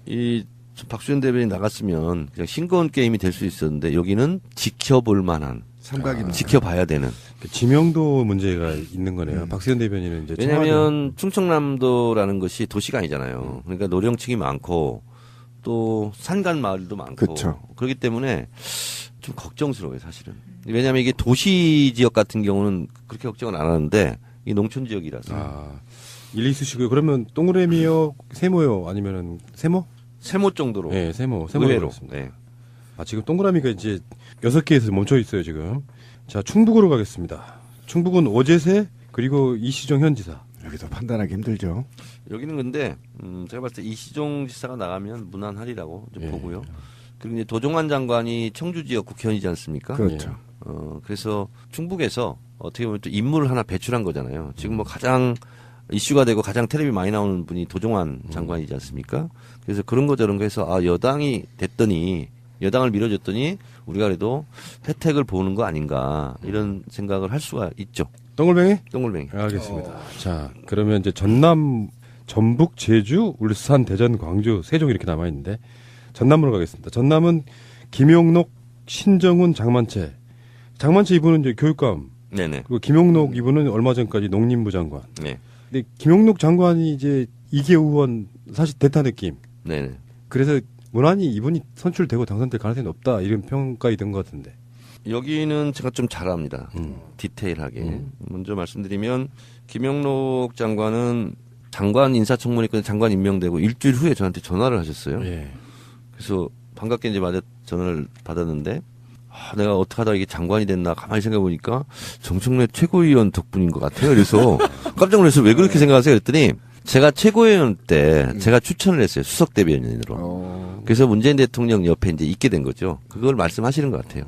이 박수현 대변인 나갔으면 그냥 싱거운 게임이 될 수 있었는데 여기는 지켜볼 만한, 삼각입니다. 지켜봐야 되는. 지명도 문제가 있는 거네요. 박수현 대변인은 이제 왜냐하면 충청남도라는 것이 도시가 아니잖아요. 그러니까 노령층이 많고 또 산간 마을도 많고 그쵸. 그렇기 때문에 좀 걱정스러워요, 사실은. 왜냐하면 이게 도시 지역 같은 경우는 그렇게 걱정을 안 하는데 이 농촌 지역이라서 일 있으시고요. 그러면 동그라미요, 세모요, 아니면은 세모? 세모 정도로. 네, 세모. 의외로. 그렇습니다. 네. 지금 동그라미가 이제 6개에서 멈춰 있어요, 지금. 자, 충북으로 가겠습니다. 충북은 오재세 그리고 이시종 현 지사. 여기서 판단하기 힘들죠. 여기는 근데 제가 봤을 때 이시종 지사가 나가면 무난하리라고 좀 예. 보고요. 그리고 이제 도종환 장관이 청주 지역 국회의원이지 않습니까? 그렇죠. 그래서 충북에서 어떻게 보면 또 인물을 하나 배출한 거잖아요. 지금 뭐 가장 이슈가 되고 가장 텔레비 많이 나오는 분이 도종환 장관이지 않습니까? 그래서 그런 거 저런 거 해서 여당이 됐더니 여당을 밀어줬더니 우리가 그래도 혜택을 보는 거 아닌가 이런 생각을 할 수가 있죠. 동글뱅이? 동글뱅이. 알겠습니다. 자, 그러면 이제 전남, 전북, 제주, 울산, 대전, 광주, 세종 이렇게 남아 있는데 전남으로 가겠습니다. 전남은 김용록, 신정훈, 장만채. 장만채 이분은 이제 교육감. 네네. 그리고 김용록 이분은 얼마 전까지 농림부 장관. 네. 근데 김용록 장관이 이제 이계우 의원 사실 대타 느낌. 네네. 그래서 무난히 이분이 선출되고 당선될 가능성이 높다 이런 평가이던 것 같은데. 여기는 제가 좀 잘합니다. 디테일하게. 먼저 말씀드리면 김영록 장관은 장관 인사청문회 끝에 장관 임명되고 일주일 후에 저한테 전화를 하셨어요. 예. 그래서 반갑게 이제 전화를 받았는데 내가 어떻게 하다가 이게 장관이 됐나 가만히 생각해 보니까 정청래 최고위원 덕분인 것 같아요. 그래서 깜짝 놀라서 왜 그렇게 생각하세요? 그랬더니 제가 최고위원 때 제가 추천을 했어요. 수석 대변인으로. 그래서 문재인 대통령 옆에 이제 있게 된 거죠. 그걸 말씀하시는 것 같아요.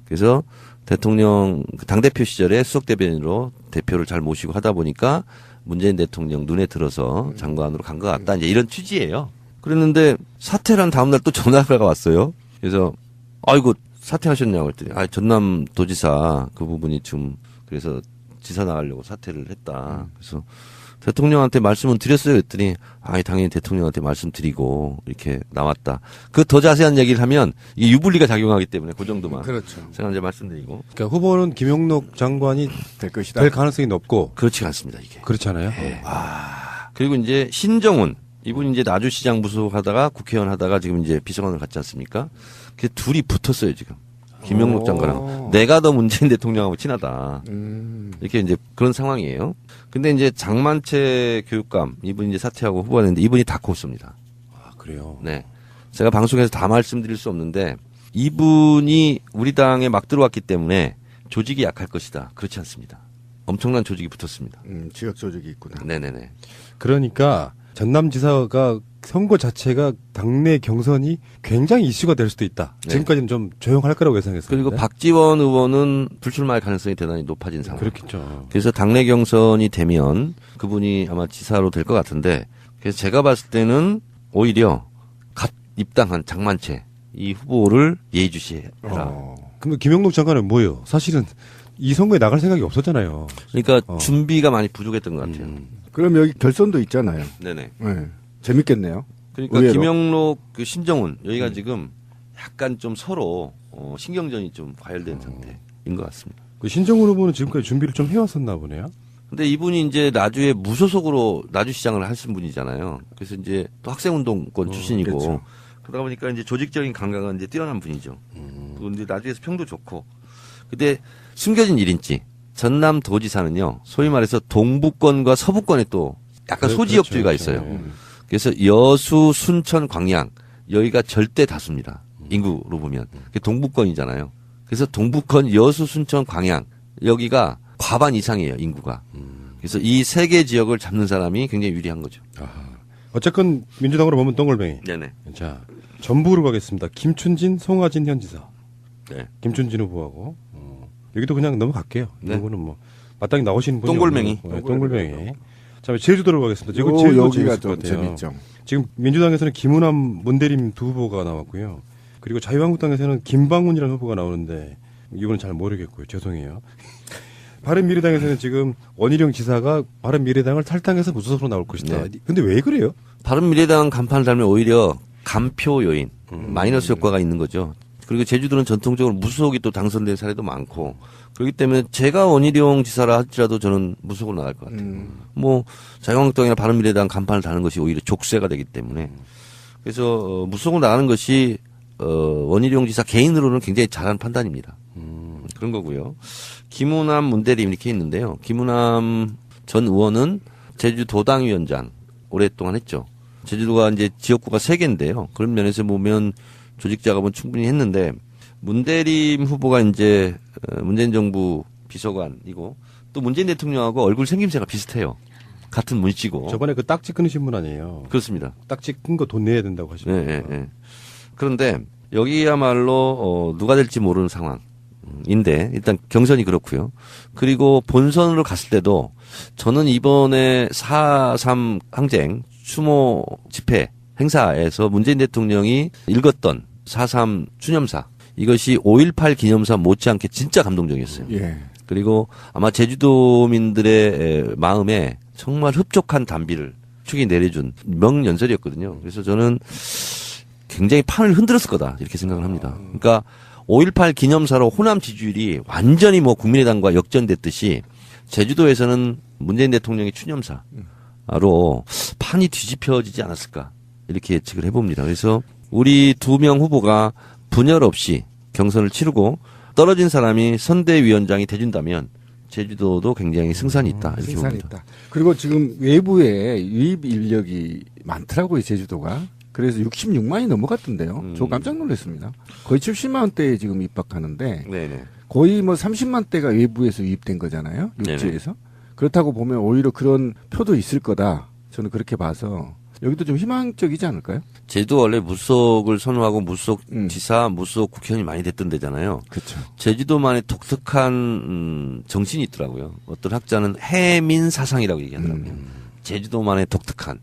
그래서 대통령 당대표 시절에 수석 대변인으로 대표를 잘 모시고 하다 보니까 문재인 대통령 눈에 들어서 장관으로 간 것 같다. 이제 이런 취지예요. 그랬는데 사퇴를 한 다음날 또 전화가 왔어요. 그래서 아이고 사퇴하셨냐고 했더니 전남 도지사 그 부분이 좀 그래서 지사 나가려고 사퇴를 했다. 그래서 대통령한테 말씀은 드렸어요. 그랬더니 당연히 대통령한테 말씀드리고 이렇게 나왔다. 그 더 자세한 얘기를 하면 이게 유불리가 작용하기 때문에 그 정도만 그렇죠. 제가 이제 말씀드리고 그러니까 후보는 김용록 장관이 될 것이다. 될 가능성이 높고 그렇지 않습니다. 이게. 그렇잖아요. 그리고 이제 신정훈 이분이 이제 나주시장 부속하다가 국회의원 하다가 지금 이제 비서관을 갔지 않습니까? 그 둘이 붙었어요 지금. 김영록 장관하고 내가 더 문재인 대통령하고 친하다. 이렇게 이제 그런 상황이에요. 근데 이제 장만채 교육감 이분이 이제 사퇴하고 후보가 됐는데 이분이 다코스입니다. 그래요. 네. 제가 방송에서 다 말씀드릴 수 없는데 이분이 우리 당에 막 들어왔기 때문에 조직이 약할 것이다. 그렇지 않습니다. 엄청난 조직이 붙었습니다. 지역 조직이 있구나. 네네네. 그러니까 전남지사가 선거 자체가 당내 경선이 굉장히 이슈가 될 수도 있다. 네. 지금까지는 좀 조용할 거라고 예상했습니다. 그리고 박지원 의원은 불출마할 가능성이 대단히 높아진 상황. 그렇겠죠. 그래서 당내 경선이 되면 그분이 아마 지사로 될 것 같은데 그래서 제가 봤을 때는 오히려 갓 입당한 장만채 이 후보를 예의주시해라. 그럼 김영록 장관은 뭐예요? 사실은 이 선거에 나갈 생각이 없었잖아요. 그러니까 준비가 많이 부족했던 것 같아요. 그럼 여기 결선도 있잖아요. 네네. 네. 재밌겠네요. 그러니까 의외로. 김영록, 신정훈 여기가 지금 약간 좀 서로 신경전이 좀 과열된 상태인 것 같습니다. 그 신정훈 후보는 지금까지 준비를 좀 해왔었나 보네요. 근데 이분이 이제 나주에 무소속으로 나주시장을 하신 분이잖아요. 그래서 이제 또 학생운동권 출신이고 그렇죠. 그러다 보니까 이제 조직적인 감각은 이제 뛰어난 분이죠. 그런데 나주에서 평도 좋고. 근데 숨겨진 1인치 전남 도지사는요. 소위 말해서 동부권과 서부권에 또 약간 소지역주의가 있어요. 그래서 여수, 순천, 광양 여기가 절대 다수입니다. 인구로 보면. 그게 동부권이잖아요. 그래서 동부권, 여수, 순천, 광양 여기가 과반 이상이에요. 인구가. 그래서 이 세 개 지역을 잡는 사람이 굉장히 유리한 거죠. 어쨌건 민주당으로 보면 동글뱅이. 네네. 자, 전북으로 가겠습니다. 김춘진, 송하진 현 지사. 네. 김춘진 후보하고 여기도 그냥 넘어갈게요. 네. 이거는 뭐 마땅히 나오시는 분이 동글뱅이. 없는, 네, 동글뱅이. 자, 제주도로 가겠습니다. 지금 요 제주도 여기가 재밌을 것 좀 같아요. 재밌죠. 지금 민주당에서는 김은남, 문대림 두 후보가 나왔고요. 그리고 자유한국당에서는 김방훈이라는 후보가 나오는데 이거는 잘 모르겠고요. 죄송해요. 바른미래당에서는 지금 원희룡 지사가 바른미래당을 탈당해서 무소속으로 나올 것이다. 네. 근데 왜 그래요? 바른미래당 간판을 달면 오히려 간표 요인, 마이너스 효과가 있는 거죠. 그리고 제주도는 전통적으로 무소속이 또 당선된 사례도 많고 그렇기 때문에 제가 원희룡 지사라 할지라도 저는 무소속으로 나갈 것 같아요. 뭐 자유한국당이나 바른미래당 간판을 다는 것이 오히려 족쇄가 되기 때문에 그래서 무소속으로 나가는 것이 원희룡 지사 개인으로는 굉장히 잘한 판단입니다. 그런 거고요. 김우남, 문대림 이렇게 있는데요. 김우남 전 의원은 제주도당위원장 오랫동안 했죠. 제주도가 이제 지역구가 3개인데요. 그런 면에서 보면 조직 작업은 충분히 했는데 문대림 후보가 이제 문재인 정부 비서관이고 또 문재인 대통령하고 얼굴 생김새가 비슷해요. 같은 문씨고. 저번에 그 딱지 끊으신 분 아니에요? 그렇습니다. 딱지 끈 거 돈 내야 된다고 하시는 네, 네, 네. 그런데 여기야말로 누가 될지 모르는 상황인데 일단 경선이 그렇고요. 그리고 본선으로 갔을 때도 저는 이번에 4.3 항쟁 추모 집회 행사에서 문재인 대통령이 읽었던 4.3 추념사 이것이 5.18 기념사 못지않게 진짜 감동적이었어요. 예. 그리고 아마 제주도민들의 마음에 정말 흡족한 단비를 축이 내려준 명연설이었거든요. 그래서 저는 굉장히 판을 흔들었을 거다 이렇게 생각을 합니다. 그러니까 5.18 기념사로 호남 지지율이 완전히 뭐 국민의당과 역전됐듯이 제주도에서는 문재인 대통령의 추념사로 판이 뒤집혀지지 않았을까 이렇게 예측을 해봅니다. 그래서 우리 2명 후보가 분열 없이 경선을 치르고 떨어진 사람이 선대위원장이 돼준다면 제주도도 굉장히 승산이 있다 이렇게 승산이 봅니다. 있다. 그리고 지금 외부에 유입 인력이 많더라고요, 제주도가. 그래서 66만이 넘어갔던데요. 저 깜짝 놀랐습니다. 거의 70만 원대에 지금 입박하는데 네네. 거의 뭐 30만 대가 외부에서 유입된 거잖아요. 육지에서. 그렇다고 보면 오히려 그런 표도 있을 거다. 저는 그렇게 봐서 여기도 좀 희망적이지 않을까요? 제주도 원래 무속을 선호하고 무속 지사, 무속 국회의원이 많이 됐던 데잖아요. 그렇죠. 제주도만의 독특한 정신이 있더라고요. 어떤 학자는 해민 사상이라고 얘기하더라고요. 제주도만의 독특한.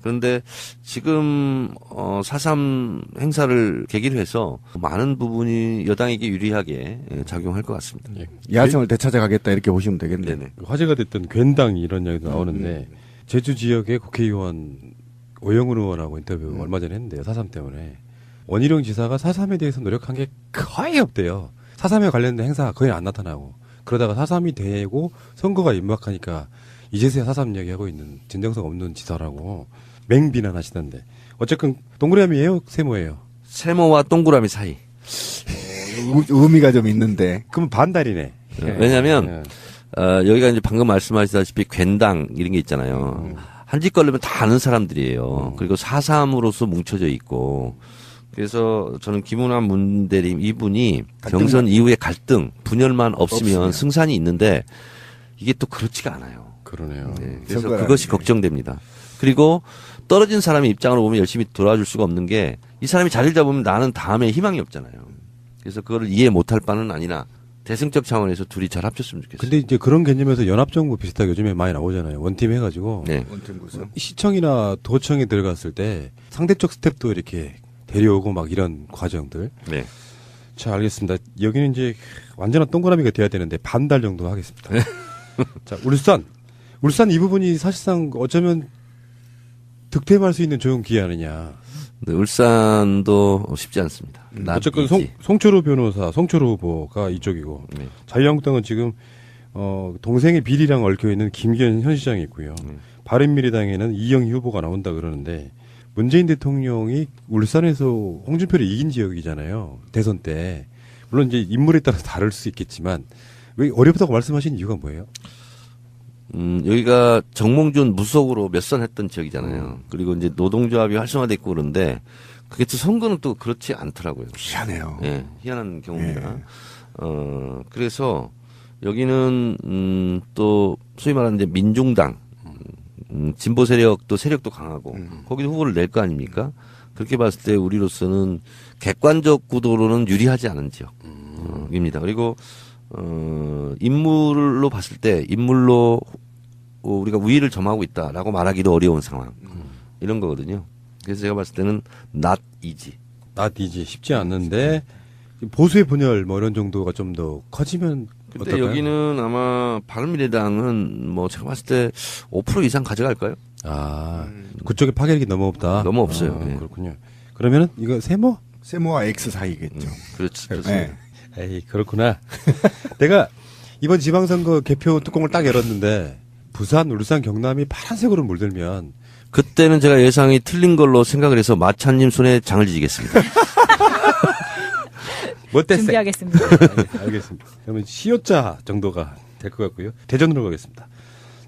그런데 지금 4.3 행사를 계기로 해서 많은 부분이 여당에게 유리하게 작용할 것 같습니다. 야성을 되찾아가겠다 이렇게 보시면 되겠네요. 네네. 화제가 됐던 괜당 이런 이야기도 나오는데 제주 지역의 국회의원 오영훈 의원하고 인터뷰 얼마 전에 했는데요. 4.3 때문에. 원희룡 지사가 4.3에 대해서 노력한 게 거의 없대요. 4.3에 관련된 행사가 거의 안 나타나고 그러다가 4.3이 되고 선거가 임박하니까 이제서야 4.3 이야기하고 있는 진정성 없는 지사라고 맹비난하시던데. 어쨌건 동그라미예요? 세모예요? 세모와 동그라미 사이. 의미가 좀 있는데. 그러면 반달이네. 왜냐하면 여기가 이제 방금 말씀하시다시피 괜당 이런 게 있잖아요. 한짓 걸리면 다 아는 사람들이에요. 그리고 4.3으로서 뭉쳐져 있고. 그래서 저는 김우남 문대림 이분이 경선 이후에 갈등, 분열만 없으면 승산이 있는데 이게 또 그렇지가 않아요. 그러네요. 네, 그래서 그것이 걱정됩니다. 그리고 떨어진 사람의 입장으로 보면 열심히 돌아줄 수가 없는 게 이 사람이 자리를 잡으면 나는 다음에 희망이 없잖아요. 그래서 그거를 이해 못할 바는 아니나 대승적 차원에서 둘이 잘 합쳤으면 좋겠어요. 근데 이제 그런 개념에서 연합정부 비슷하게 요즘에 많이 나오잖아요. 원팀 해가지고. 네. 시청이나 도청에 들어갔을 때 상대쪽 스텝도 이렇게 데려오고 막 이런 과정들. 네. 자, 알겠습니다. 여기는 이제 완전한 동그라미가 돼야 되는데 반달 정도 하겠습니다. 자, 울산. 울산 이 부분이 사실상 어쩌면 득템할 수 있는 좋은 기회 아니냐. 네, 울산도 쉽지 않습니다. 어쨌건 납이지. 송철호 변호사, 송철호 후보가 이쪽이고 네. 자유한국당은 지금 동생의 비리랑 얽혀 있는 김기현 현 시장이 있고요. 바른미래당에는 이영희 후보가 나온다 그러는데 문재인 대통령이 울산에서 홍준표를 이긴 지역이잖아요. 대선 때. 물론 이제 인물에 따라서 다를 수 있겠지만 왜 어렵다고 말씀하신 이유가 뭐예요? 여기가 정몽준 무속으로 몇 선 했던 지역이잖아요. 그리고 이제 노동조합이 활성화됐고 그런데 그게 또 선거는 또 그렇지 않더라고요. 희한해요. 예, 희한한 경우입니다. 그래서 여기는 또 소위 말하는 이제 민중당 진보 세력도 강하고 거기도 후보를 낼 거 아닙니까? 그렇게 봤을 때 우리로서는 객관적 구도로는 유리하지 않은 지역입니다. 그리고 인물로 봤을 때 인물로 우리가 우위를 점하고 있다라고 말하기도 어려운 상황 이런 거거든요. 그래서 제가 봤을 때는 not easy. 나디지 쉽지 않는데 보수의 분열 뭐 이런 정도가 좀 더 커지면 근데 어떨까요? 여기는 아마 바른미래당은 뭐 제가 봤을 때 5% 이상 가져갈까요? 그쪽에 파괴력이 너무 없다. 너무 없어요. 예. 그렇군요. 그러면은 이거 세모? 세모와 X 사이겠죠. 그렇지. 네. 에이 그렇구나. 내가 이번 지방선거 개표 뚜껑을 딱 열었는데 부산, 울산, 경남이 파란색으로 물들면 그때는 제가 예상이 틀린 걸로 생각을 해서 마찬님 손에 장을 지지겠습니다. 뭐 뗐어요? 준비하겠습니다. 알겠습니다. 그러면 시효자 정도가 될 것 같고요. 대전으로 가겠습니다.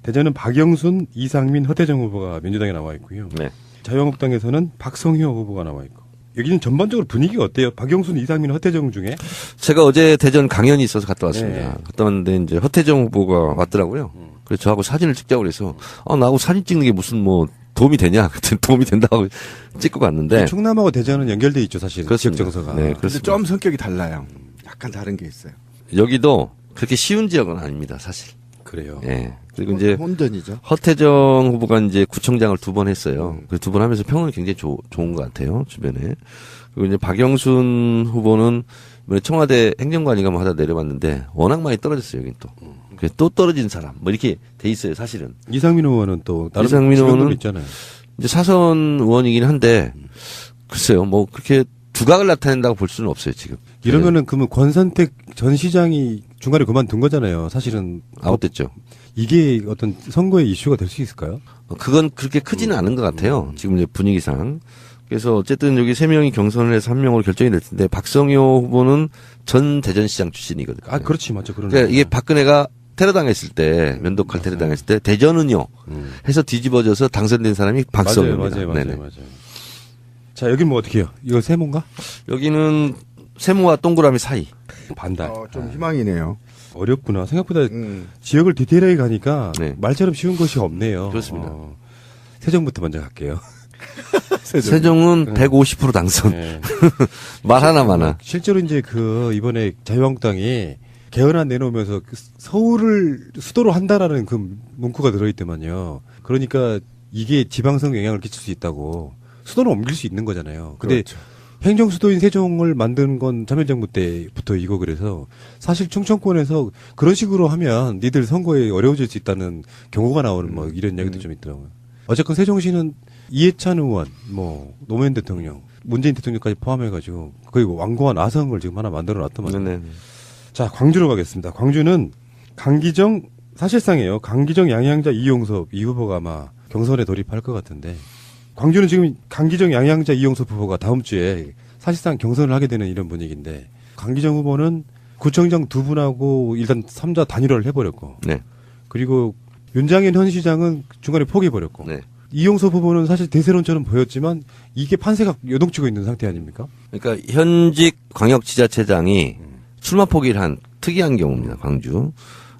대전은 박영순, 이상민, 허태정 후보가 민주당에 나와 있고요. 네. 자유한국당에서는 박성효 후보가 나와 있고. 여기는 전반적으로 분위기가 어때요? 박영순, 이상민, 허태정 중에? 제가 어제 대전 강연이 있어서 갔다 왔습니다. 네. 갔다 왔는데 이제 허태정 후보가 왔더라고요. 그래서 저하고 사진을 찍자고 그래서 나하고 사진 찍는 게 무슨 뭐 도움이 되냐? 그랬더니 도움이 된다고 찍고 갔는데. 충남하고 대전은 연결돼 있죠, 사실. 지역 그렇습니다. 정서가. 네, 근데 그렇습니다. 좀 성격이 달라요. 약간 다른 게 있어요. 여기도 그렇게 쉬운 지역은 아닙니다, 사실. 그래요. 예. 그리고 이제 혼전이죠. 허태정 후보가 이제 구청장을 2번 했어요. 그 2번 하면서 평은 굉장히 좋은 것 같아요, 주변에. 그리고 이제 박영순 후보는 이번에 청와대 행정관인가 뭐 하다 내려봤는데 워낙 많이 떨어졌어요, 여긴 또. 그래서 또 떨어진 사람, 뭐 이렇게 돼 있어요, 사실은. 이상민 의원은 또 다른 이상민 지역도 의원은 있잖아요. 이제 사선 의원이긴 한데, 글쎄요, 뭐 그렇게 두각을 나타낸다고 볼 수는 없어요, 지금. 이러면은 그러면 권선택 전 시장이 중간에 그만둔 거잖아요. 사실은 아웃됐죠. 이게 어떤 선거의 이슈가 될 수 있을까요? 그건 그렇게 크지는 않은 것 같아요. 지금 이제 분위기상. 그래서 어쨌든 여기 3명이 경선을 해서 1명으로 결정이 될 텐데 박성효 후보는 전 대전시장 출신이거든요. 아, 그렇지, 맞죠. 그러네. 그러니까 이게 박근혜가 테러 당했을 때 면도칼 테러 당했을 때 대전은요 해서 뒤집어져서 당선된 사람이 박성효입니다. 맞아요. 네네. 자, 여긴 뭐 어떻게 해요? 이거 세모인가? 여기는 세모와 동그라미 사이. 반달. 좀 희망이네요. 어렵구나. 생각보다 지역을 디테일하게 가니까 네. 말처럼 쉬운 것이 없네요. 그렇습니다. 세종부터 먼저 갈게요. 세종은 150% 당선. 네. 말 하나 많아. 실제로 이제 이번에 자유한국당이 개헌안 내놓으면서 서울을 수도로 한다라는 그 문구가 들어있더만요. 그러니까 이게 지방선 영향을 끼칠 수 있다고 수도는 옮길 수 있는 거잖아요. 근데 그렇죠. 행정수도인 세종을 만든 건 참여정부 때부터 이거 그래서 사실 충청권에서 그런 식으로 하면 니들 선거에 어려워질 수 있다는 경고가 나오는 뭐 이런 이야기도 좀 있더라고요. 어쨌건 세종시는 이해찬 의원, 뭐 노무현 대통령, 문재인 대통령까지 포함해가지고 거의 완고한 아성을 지금 하나 만들어 놨더만요. 네네. 자, 광주로 가겠습니다. 광주는 강기정 사실상이에요. 강기정 양양자 이용섭 이 후보가 아마 경선에 돌입할 것 같은데 광주는 지금 강기정 양양자 이용섭 후보가 다음 주에 사실상 경선을 하게 되는 이런 분위기인데 강기정 후보는 구청장 2분하고 일단 3자 단일화를 해버렸고 네. 그리고 윤장현 현 시장은 중간에 포기해버렸고 네. 이용섭 후보는 사실 대세론처럼 보였지만 이게 판세가 요동치고 있는 상태 아닙니까? 그러니까 현직 광역지자체장이 출마 포기를 한 특이한 경우입니다. 광주.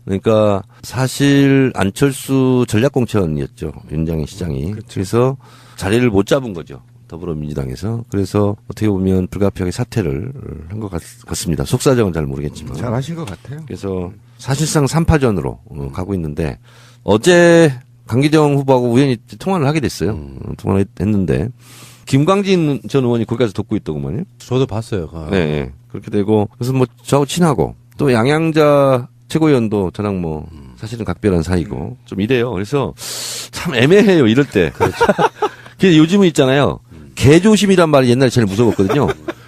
그러니까 사실 안철수 전략공천이었죠. 윤장현 시장이. 그래서 자리를 못 잡은 거죠. 더불어민주당에서. 그래서 어떻게 보면 불가피하게 사퇴를 한 것 같습니다. 속사정은 잘 모르겠지만. 잘하신 것 같아요. 그래서 사실상 3파전으로 가고 있는데 어제 강기정 후보하고 우연히 통화를 하게 됐어요. 통화를 했는데 김광진 전 의원이 거기 가서 돕고 있더구만요. 저도 봤어요. 네, 네. 그렇게 되고 그래서 뭐 저하고 친하고 또 양양자 최고위원도 저랑 뭐 사실은 각별한 사이고 좀 이래요. 그래서 참 애매해요. 이럴 때. 그렇죠. 요즘은 있잖아요. 개조심이란 말이 옛날에 제일 무서웠거든요.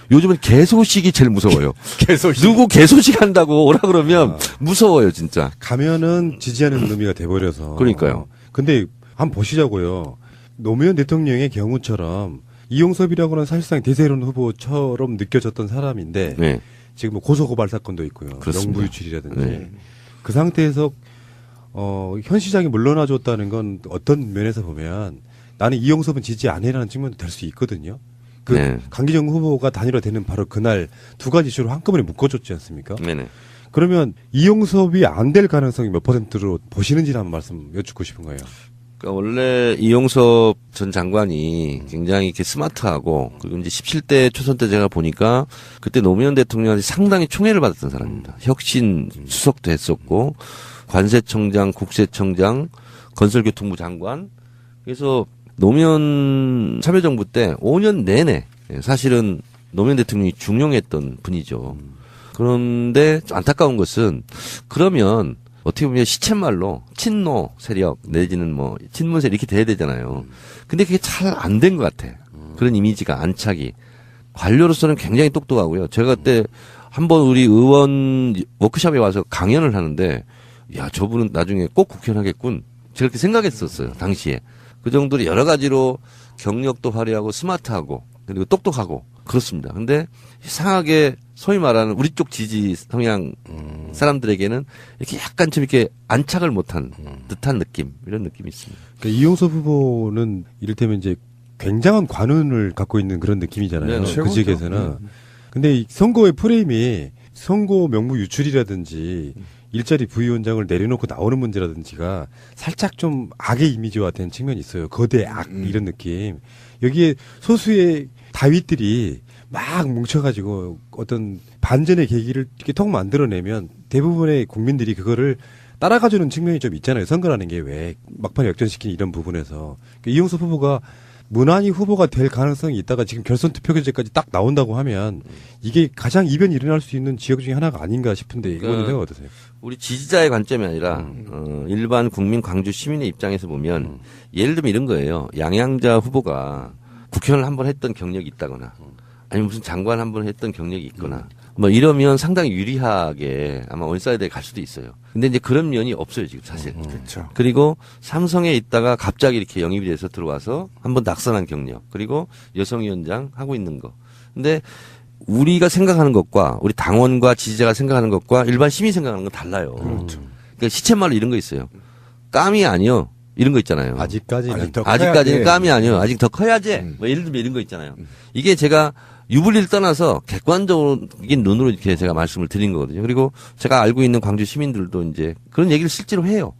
요즘은 개소식이 제일 무서워요. 개소식. 누구 개소식 한다고 오라 그러면 무서워요, 진짜. 가면은 지지하는 의미가 돼버려서. 그러니까요. 근데 한번 보시자고요. 노무현 대통령의 경우처럼 이용섭이라고는 사실상 대세론 후보처럼 느껴졌던 사람인데 네. 지금 뭐 고소고발 사건도 있고요. 그렇습니다. 영부 유출이라든지 네. 그 상태에서 현 시장이 물러나줬다는 건 어떤 면에서 보면 나는 이용섭은 지지 안 해라는 측면도 될 수 있거든요. 그 네. 강기정 후보가 단일화되는 바로 그날 두 가지 이슈로 한꺼번에 묶어줬지 않습니까? 네네. 그러면 이용섭이 안 될 가능성이 몇 %로 보시는지 한번 말씀 여쭙고 싶은 거예요. 그러니까 원래 이용섭 전 장관이 굉장히 이렇게 스마트하고 그리고 이제 17대 초선 때 제가 보니까 그때 노무현 대통령한테 상당히 총애를 받았던 사람입니다. 혁신 수석도 했었고 관세청장, 국세청장, 건설교통부 장관. 그래서 노무현 참여정부 때 5년 내내 사실은 노무현 대통령이 중용했던 분이죠. 그런데 좀 안타까운 것은 그러면 어떻게 보면 시쳇말로 친노 세력 내지는 뭐 친문 세력 이렇게 돼야 되잖아요. 근데 그게 잘 안 된 것 같아. 그런 이미지가 안착이. 관료로서는 굉장히 똑똑하고요. 제가 그때 한번 우리 의원 워크숍에 와서 강연을 하는데 야 저분은 나중에 꼭 국회의원 하겠군. 제가 그렇게 생각했었어요. 당시에. 그 정도로 여러 가지로 경력도 화려하고 스마트하고 그리고 똑똑하고 그렇습니다. 근데 이상하게 소위 말하는 우리 쪽 지지 성향 사람들에게는 이렇게 약간 좀 이렇게 안착을 못한 듯한 느낌 이런 느낌이 있습니다. 그러니까 이용섭 후보는 이를테면 이제 굉장한 관운을 갖고 있는 그런 느낌이잖아요. 네, 그 지역에서는. 근데 이 선거의 프레임이 선거 명부 유출이라든지 일자리 부위원장을 내려놓고 나오는 문제라든지가 살짝 좀 악의 이미지화 된 측면이 있어요. 거대 악 이런 느낌. 여기에 소수의 다윗들이 막 뭉쳐가지고 어떤 반전의 계기를 이렇게 턱 만들어내면 대부분의 국민들이 그거를 따라가주는 측면이 좀 있잖아요. 선거라는 게 왜 막판에 역전시키는 이런 부분에서. 그러니까 이용섭 후보가 무난히 후보가 될 가능성이 있다가 지금 결선 투표결제까지 딱 나온다고 하면 이게 가장 이변이 일어날 수 있는 지역 중에 하나가 아닌가 싶은데 이거는 생각 어떠세요? 우리 지지자의 관점이 아니라 일반 국민 광주 시민의 입장에서 보면 예를 들면 이런 거예요. 양양자 후보가 국회의원을 한번 했던 경력이 있다거나 아니면 무슨 장관 한번 했던 경력이 있거나 뭐 이러면 상당히 유리하게 아마 원사이드에 갈 수도 있어요. 근데 이제 그런 면이 없어요 지금 사실. 그렇죠. 그리고 삼성에 있다가 갑자기 이렇게 영입이 돼서 들어와서 한번 낙선한 경력 그리고 여성위원장 하고 있는 거. 근데 우리가 생각하는 것과 우리 당원과 지지자가 생각하는 것과 일반 시민이 생각하는 건 달라요. 그렇죠. 그러니까 시쳇말로 이런 거 있어요. 깜이 아니요. 이런 거 있잖아요. 아직까지는. 아직까지는 깜이 아니요. 아직 더 커야지. 뭐 예를 들면 이런 거 있잖아요. 이게 제가 유불리를 떠나서 객관적인 눈으로 이렇게 제가 말씀을 드린 거거든요. 그리고 제가 알고 있는 광주 시민들도 이제 그런 얘기를 실제로 해요.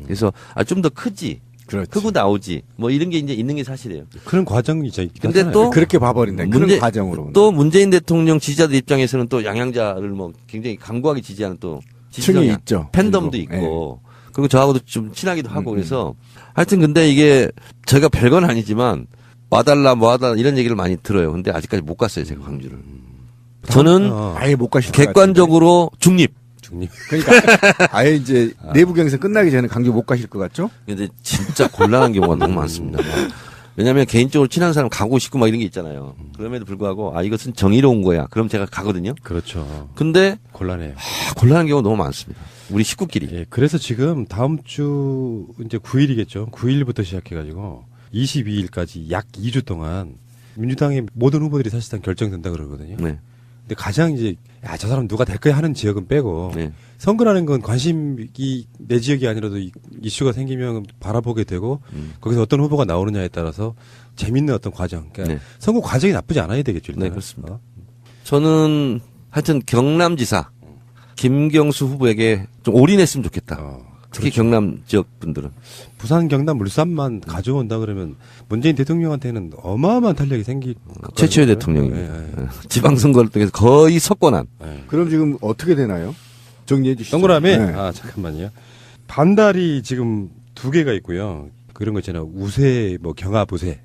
그래서 좀 더 크지. 그렇지. 크고 나오지. 뭐 이런 게 이제 있는 게 사실이에요. 그런 과정이 있긴 근데 하잖아요. 또 그렇게 봐버린다. 그런 과정으로. 또 문재인 대통령 지지자들 입장에서는 또 양양자를 뭐 굉장히 강고하게 지지하는 또 층이 있죠. 팬덤도 그리고, 있고 그리고 저하고도 좀 친하기도 하고 그래서 하여튼 근데 이게 저희가 별건 아니지만 와달라 뭐하달라 이런 얘기를 많이 들어요. 근데 아직까지 못 갔어요 제가 광주를. 저는 아예 못 가실 것 객관적으로 중립. 중립. 그러니까 아예 이제 내부 경선 끝나기 전에 강주 못 가실 것 같죠? 근데 진짜 곤란한 경우가 너무 많습니다. 왜냐하면 개인적으로 친한 사람 가고 싶고 막 이런 게 있잖아요. 그럼에도 불구하고 이것은 정의로운 거야. 그럼 제가 가거든요. 그렇죠. 근데 곤란해요. 곤란한 경우가 너무 많습니다. 우리 식구끼리. 예, 그래서 지금 다음 주 이제 9일이겠죠. 9일부터 시작해가지고 22일까지 약 2주 동안 민주당의 모든 후보들이 사실상 결정된다 그러거든요. 네. 근데 가장 이제 저 사람 누가 될 거야 하는 지역은 빼고 네. 선거라는 건 관심이 내 지역이 아니라도 이슈가 생기면 바라보게 되고 거기서 어떤 후보가 나오느냐에 따라서 재밌는 어떤 과정. 그러니까 네. 선거 과정이 나쁘지 않아야 되겠죠. 일단은. 네, 그렇습니다. 저는 하여튼 경남지사 김경수 후보에게 좀 올인했으면 좋겠다. 특히 그렇죠. 경남 지역 분들은. 부산, 경남, 물산만 가져온다 그러면 문재인 대통령한테는 어마어마한 탄력이 생길 최초의 거예요. 대통령입니다. 예, 예. 지방선거를 통해서 거의 석권한. 그럼 지금 어떻게 되나요? 정리해 주시죠. 동그라미? 네. 잠깐만요. 반달이 지금 2개가 있고요. 그런 거 있잖아요. 우세, 경합 우세.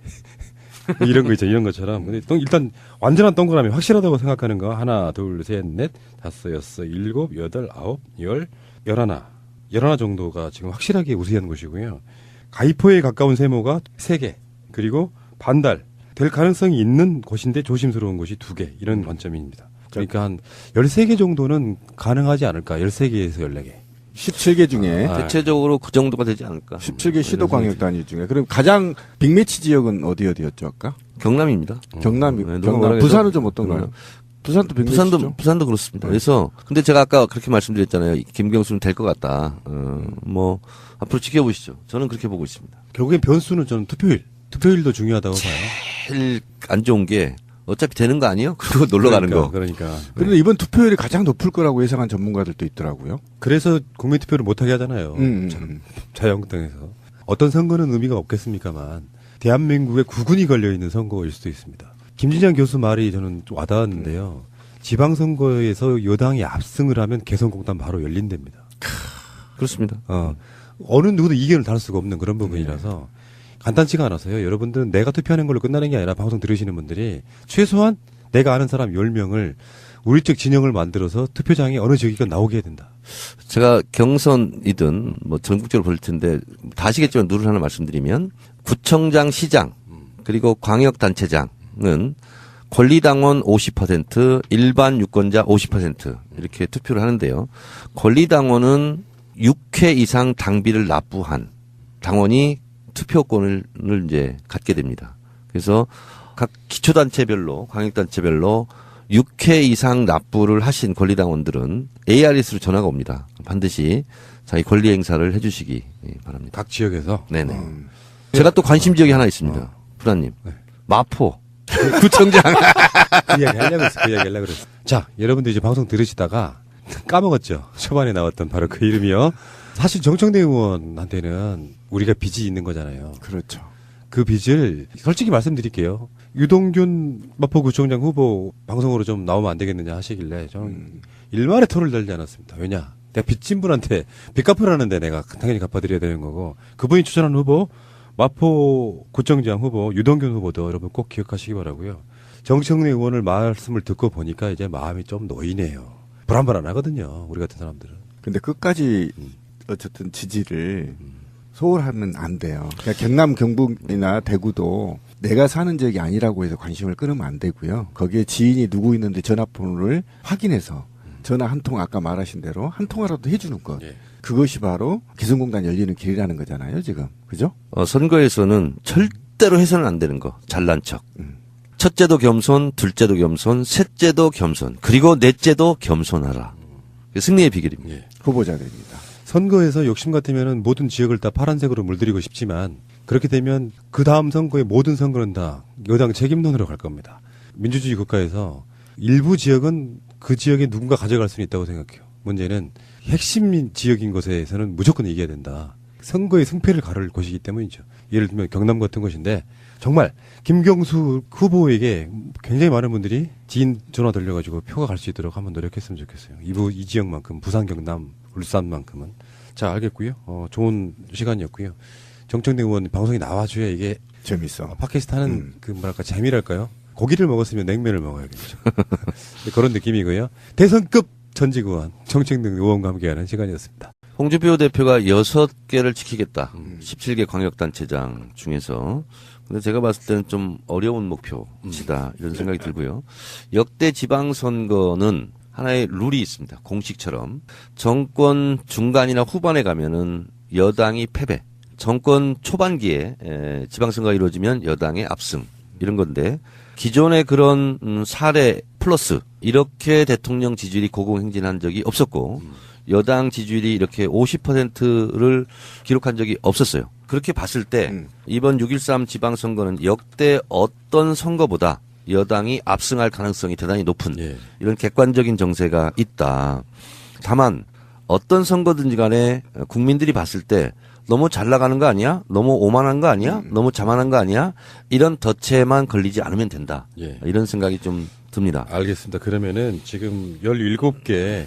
이런 거 있죠. 이런 것처럼. 근데 일단 완전한 동그라미 확실하다고 생각하는 거 하나, 둘, 셋, 넷, 다섯, 여섯, 일곱, 여덟, 아홉, 열, 열하나 정도가 지금 확실하게 우세한 곳이고요. 가이포에 가까운 세모가 3개. 그리고 반달. 될 가능성이 있는 곳인데 조심스러운 곳이 2개. 이런 관점입니다. 그러니까 한 13개 정도는 가능하지 않을까. 13개에서 14개. 17개 중에 대체적으로 그 정도가 되지 않을까. 17개 시도광역단위 중에 그럼 가장 빅매치 지역은 어디였죠 아까? 경남입니다. 경남이 네, 경남. 부산은 좀 어떤가요? 부산도 빅매치죠. 부산도 그렇습니다. 그래서 근데 제가 아까 그렇게 말씀드렸잖아요. 김경수는 될 것 같다. 뭐 앞으로 지켜보시죠. 저는 그렇게 보고 있습니다. 결국엔 변수는 저는 투표일도 중요하다고 봐요. 제일 안 좋은 게 어차피 되는 거 아니에요? 그리고 놀러 가는 거. 그러니까. 그런데 이번 투표율이 가장 높을 거라고 예상한 전문가들도 있더라고요. 그래서 국민투표를 못하게 하잖아요. 음. 자유한국당에서. 어떤 선거는 의미가 없겠습니까만 대한민국에 국군이 걸려있는 선거일 수도 있습니다. 김진장 교수 말이 저는 좀 와닿았는데요. 지방선거에서 여당이 압승을 하면 개성공단 바로 열린답니다. 그렇습니다. 어느 누구도 이견을 다룰 수가 없는 그런 부분이라서 간단치가 않아서요. 여러분들은 내가 투표하는 걸로 끝나는 게 아니라 방송 들으시는 분들이 최소한 내가 아는 사람 10명을 우리 쪽 진영을 만들어서 투표장에 어느 지역이건 나오게 해야 된다. 제가 경선이든 뭐 전국적으로 볼 텐데 다 아시겠지만 룰을 하나 말씀드리면 구청장, 시장 그리고 광역단체장은 권리당원 50%, 일반 유권자 50% 이렇게 투표를 하는데요. 권리당원은 6회 이상 당비를 납부한 당원이 투표권을 이제 갖게 됩니다. 그래서 각 기초단체별로, 광역단체별로 6회 이상 납부를 하신 권리당원들은 ARS로 전화가 옵니다. 반드시 자기 권리 행사를 해주시기 바랍니다. 각 지역에서. 네네. 제가 또 관심 지역이 하나 있습니다. 프라님. 마포. 구청장. 그 이야기 하려고 했어. 그 이야기 하려고 그랬어. 자, 여러분들 이제 방송 들으시다가 까먹었죠. 초반에 나왔던 바로 그 이름이요. 사실 정청래 의원한테는 우리가 빚이 있는 거잖아요. 그렇죠. 그 빚을 솔직히 말씀드릴게요. 유동균 마포구청장 후보 방송으로 좀 나오면 안 되겠느냐 하시길래 저는 일말의 토를 달지 않았습니다. 왜냐? 내가 빚진 분한테 빚 갚으라는데 내가 당연히 갚아드려야 되는 거고 그분이 추천한 후보 마포구청장 후보 유동균 후보도 여러분 꼭 기억하시기 바라고요. 정청래 의원을 말씀을 듣고 보니까 이제 마음이 좀 놓이네요. 불안불안하거든요. 우리 같은 사람들은. 근데 끝까지 어쨌든 지지를 소홀하면 안 돼요. 그러니까 경남, 경북이나 대구도 내가 사는 지역이 아니라고 해서 관심을 끊으면 안 되고요. 거기에 지인이 누구 있는데 전화번호를 확인해서 전화 한 통 아까 말하신 대로 한 통화라도 해주는 것. 예. 그것이 바로 개성공단 열리는 길이라는 거잖아요, 지금. 그죠? 선거에서는 절대로 해서는 안 되는 거. 잘난 척. 첫째도 겸손, 둘째도 겸손, 셋째도 겸손, 그리고 넷째도 겸손하라. 그게 승리의 비결입니다. 예. 후보자들입니다. 선거에서 욕심 같으면 모든 지역을 다 파란색으로 물들이고 싶지만 그렇게 되면 그 다음 선거의 모든 선거는 다 여당 책임론으로 갈 겁니다. 민주주의 국가에서 일부 지역은 그 지역에 누군가 가져갈 수는 있다고 생각해요. 문제는 핵심 지역인 곳에서는 무조건 이겨야 된다. 선거의 승패를 가를 곳이기 때문이죠. 예를 들면 경남 같은 곳인데 정말 김경수 후보에게 굉장히 많은 분들이 지인 전화 돌려가지고 표가 갈 수 있도록 한번 노력했으면 좋겠어요. 이 지역만큼 부산, 경남, 울산만큼은. 자, 알겠고요. 좋은 시간이었고요. 정청래 의원 방송에 나와줘야 이게 재밌어. 팟캐스트 하는 그 뭐랄까 재미랄까요? 고기를 먹었으면 냉면을 먹어야겠죠. 그런 느낌이고요. 대선급 전직 의원 정청래 의원과 함께하는 시간이었습니다. 홍준표 대표가 6개를 지키겠다. 17개 광역단체장 중에서. 근데 제가 봤을 때는 좀 어려운 목표시다. 이런 생각이 들고요. 역대 지방선거는 하나의 룰이 있습니다. 공식처럼. 정권 중간이나 후반에 가면은 여당이 패배. 정권 초반기에 지방선거가 이루어지면 여당의 압승. 이런 건데 기존의 그런 사례 플러스 이렇게 대통령 지지율이 고공행진한 적이 없었고 여당 지지율이 이렇게 50%를 기록한 적이 없었어요. 그렇게 봤을 때 이번 6.13 지방선거는 역대 어떤 선거보다 여당이 압승할 가능성이 대단히 높은 예. 이런 객관적인 정세가 있다. 다만 어떤 선거든지 간에 국민들이 봤을 때 너무 잘 나가는 거 아니야? 너무 오만한 거 아니야? 너무 자만한 거 아니야? 이런 덫에만 걸리지 않으면 된다. 예. 이런 생각이 좀 듭니다. 알겠습니다. 그러면은 지금 17개